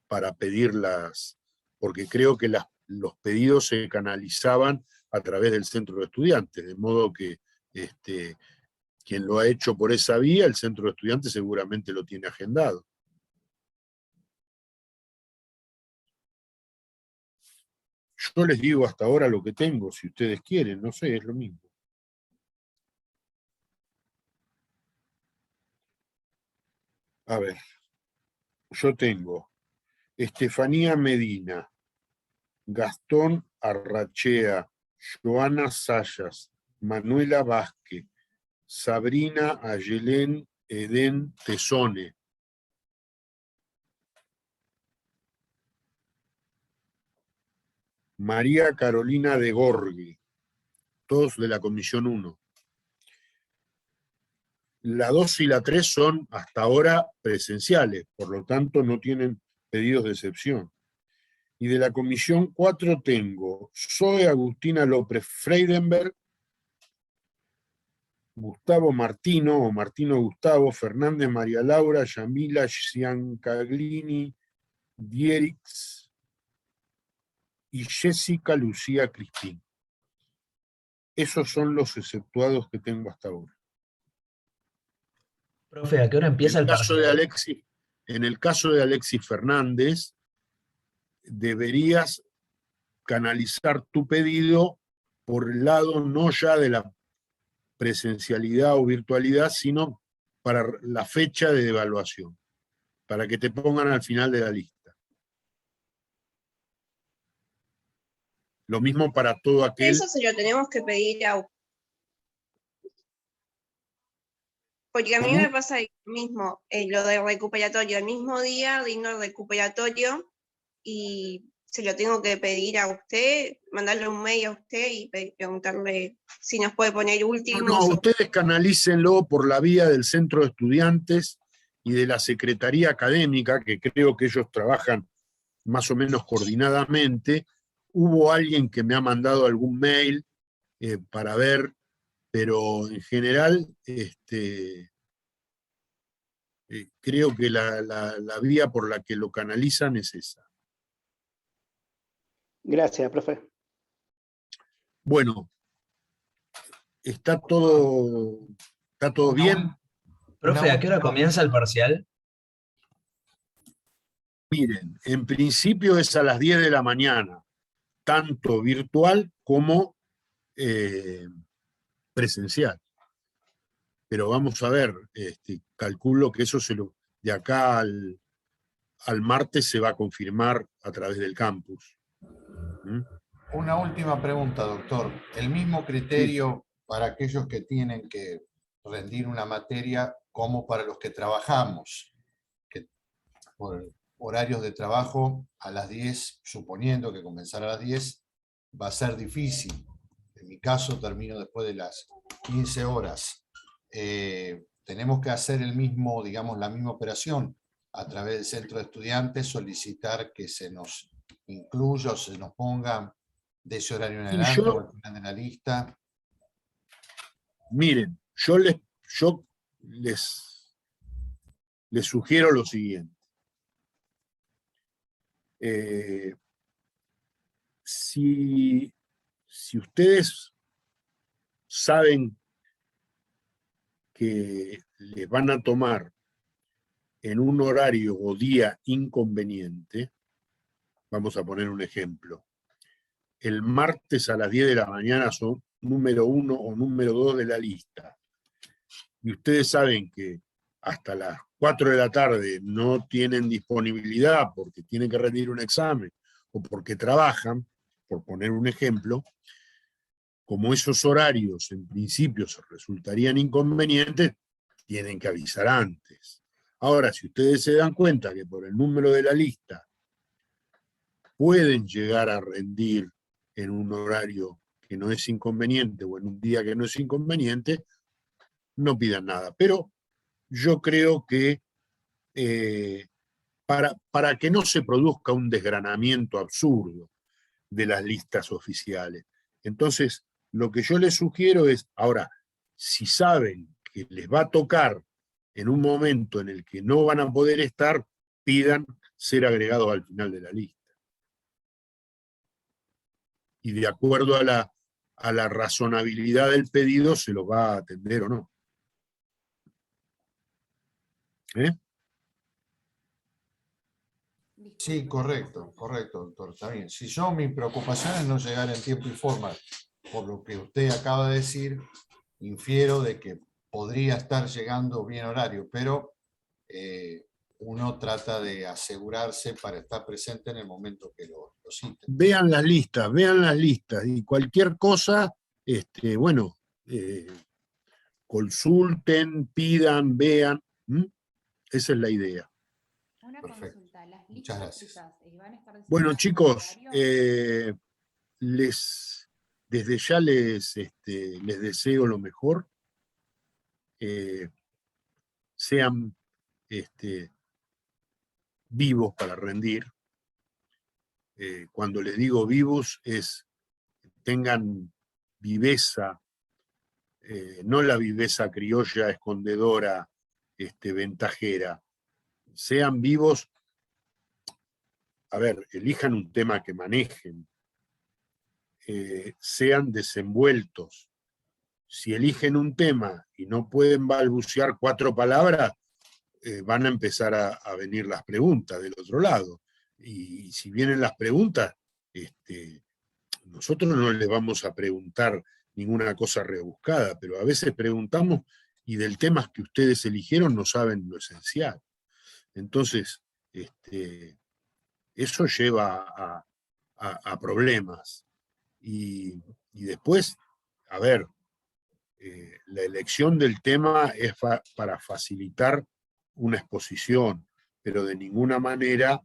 [SPEAKER 1] para pedirlas, porque creo que los pedidos se canalizaban a través del centro de estudiantes, de modo que quien lo ha hecho por esa vía, el centro de estudiantes seguramente lo tiene agendado. Yo les digo hasta ahora lo que tengo, si ustedes quieren, no sé, es lo mismo. A ver, yo tengo Estefanía Medina, Gastón Arrachea, Joana Sayas, Manuela Vázquez, Sabrina Ayelén Edén Tesone, María Carolina de Gorgui, todos de la Comisión 1. La 2 y la 3 son hasta ahora presenciales, por lo tanto no tienen pedidos de excepción. Y de la Comisión 4 tengo Zoe Agustina López Freidenberg, Gustavo Martino o Martino Gustavo, Fernández María Laura, Yamila Ciancaglini, Dierix y Jessica Lucía Cristín. Esos son los exceptuados que tengo hasta ahora.
[SPEAKER 4] Profe, ¿a qué hora empieza el parcial?
[SPEAKER 1] En el caso de Alexis Fernández, deberías canalizar tu pedido por el lado no ya de la presencialidad o virtualidad, sino para la fecha de evaluación, para que te pongan al final de la lista. Lo mismo para todo aquel...
[SPEAKER 9] Eso se lo tenemos que pedir a... Porque a mí
[SPEAKER 1] ¿Cómo?
[SPEAKER 9] me pasa lo mismo, lo del recuperatorio. El mismo día rindo el recuperatorio y se lo tengo que pedir a usted, mandarle un mail a usted y preguntarle si nos puede poner últimos.
[SPEAKER 1] No, ustedes canalícenlo por la vía del centro de estudiantes y de la Secretaría Académica, que creo que ellos trabajan más o menos coordinadamente. Hubo alguien que me ha mandado algún mail para ver, pero en general creo que la vía por la que lo canalizan es esa.
[SPEAKER 11] Gracias, profe.
[SPEAKER 1] Bueno, ¿está todo bien?
[SPEAKER 4] Profe, ¿a qué hora comienza el parcial?
[SPEAKER 1] Miren, en principio es a las 10 de la mañana, tanto virtual como presencial. Pero vamos a ver, calculo que eso de acá al martes se va a confirmar a través del campus.
[SPEAKER 2] Una última pregunta, doctor. ¿El mismo criterio para aquellos que tienen que rendir una materia como para los que trabajamos? Que por horarios de trabajo a las 10, suponiendo que comenzara a las 10, va a ser difícil. En mi caso termino después de las 15 horas. Tenemos que hacer digamos, la misma operación a través del centro de estudiantes, solicitar que se nos incluya o se nos ponga de ese horario en adelante o al final de la lista.
[SPEAKER 1] Miren, yo les sugiero lo siguiente. Si ustedes saben que les van a tomar en un horario o día inconveniente, vamos a poner un ejemplo, el martes a las 10 de la mañana son número 1 o número 2 de la lista, y ustedes saben que hasta las 4 de la tarde no tienen disponibilidad porque tienen que rendir un examen o porque trabajan, por poner un ejemplo, como esos horarios en principio se resultarían inconvenientes, tienen que avisar antes. Ahora, si ustedes se dan cuenta que por el número de la lista pueden llegar a rendir en un horario que no es inconveniente o en un día que no es inconveniente, no pidan nada. Pero yo creo que para que no se produzca un desgranamiento absurdo de las listas oficiales. Entonces, lo que yo les sugiero es, ahora, si saben que les va a tocar en un momento en el que no van a poder estar, pidan ser agregados al final de la lista. Y de acuerdo a la razonabilidad del pedido, se lo va a atender o no.
[SPEAKER 2] Sí, correcto, doctor, está bien. Si yo, mi preocupación es no llegar en tiempo y forma, por lo que usted acaba de decir, infiero de que podría estar llegando bien horario, pero uno trata de asegurarse para estar presente en el momento que lo citen.
[SPEAKER 1] Vean las listas, y cualquier cosa, bueno, consulten, pidan, vean. Esa es la idea.
[SPEAKER 10] Una
[SPEAKER 2] Perfecto.
[SPEAKER 10] consulta, las
[SPEAKER 2] Muchas
[SPEAKER 10] listas
[SPEAKER 2] gracias.
[SPEAKER 10] ¿van a estar
[SPEAKER 1] Bueno,
[SPEAKER 10] designadas
[SPEAKER 1] chicos,
[SPEAKER 10] por horario?
[SPEAKER 1] desde ya les deseo lo mejor. Sean vivos para rendir. Cuando les digo vivos es tengan viveza, no la viveza criolla, escondedora, ventajera. Sean vivos, a ver, elijan un tema que manejen, sean desenvueltos. Si eligen un tema y no pueden balbucear 4 palabras, van a empezar a venir las preguntas del otro lado. Y si vienen las preguntas, nosotros no les vamos a preguntar ninguna cosa rebuscada, pero a veces preguntamos y del tema que ustedes eligieron no saben lo esencial. Entonces, eso lleva a problemas. Y después, a ver, la elección del tema es para facilitar una exposición, pero de ninguna manera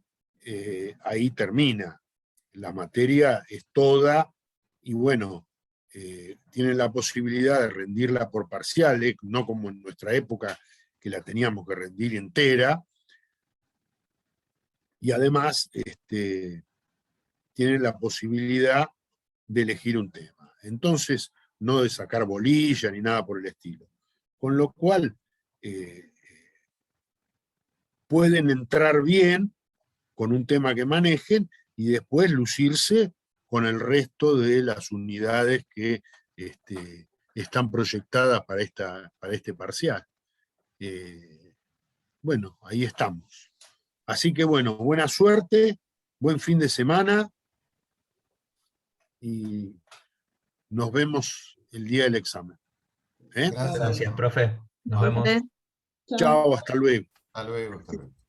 [SPEAKER 1] ahí termina. La materia es toda, y bueno, tienen la posibilidad de rendirla por parciales, no como en nuestra época que la teníamos que rendir entera, y además tienen la posibilidad de elegir un tema. Entonces, no de sacar bolilla ni nada por el estilo. Con lo cual, pueden entrar bien con un tema que manejen y después lucirse con el resto de las unidades que están proyectadas para este parcial. Bueno, ahí estamos. Así que bueno, buena suerte, buen fin de semana y nos vemos el día del examen.
[SPEAKER 2] Gracias,
[SPEAKER 4] Gracias, profe. Nos
[SPEAKER 2] Nos
[SPEAKER 4] vemos.
[SPEAKER 1] Chao, hasta luego.
[SPEAKER 2] Hasta luego, hasta luego.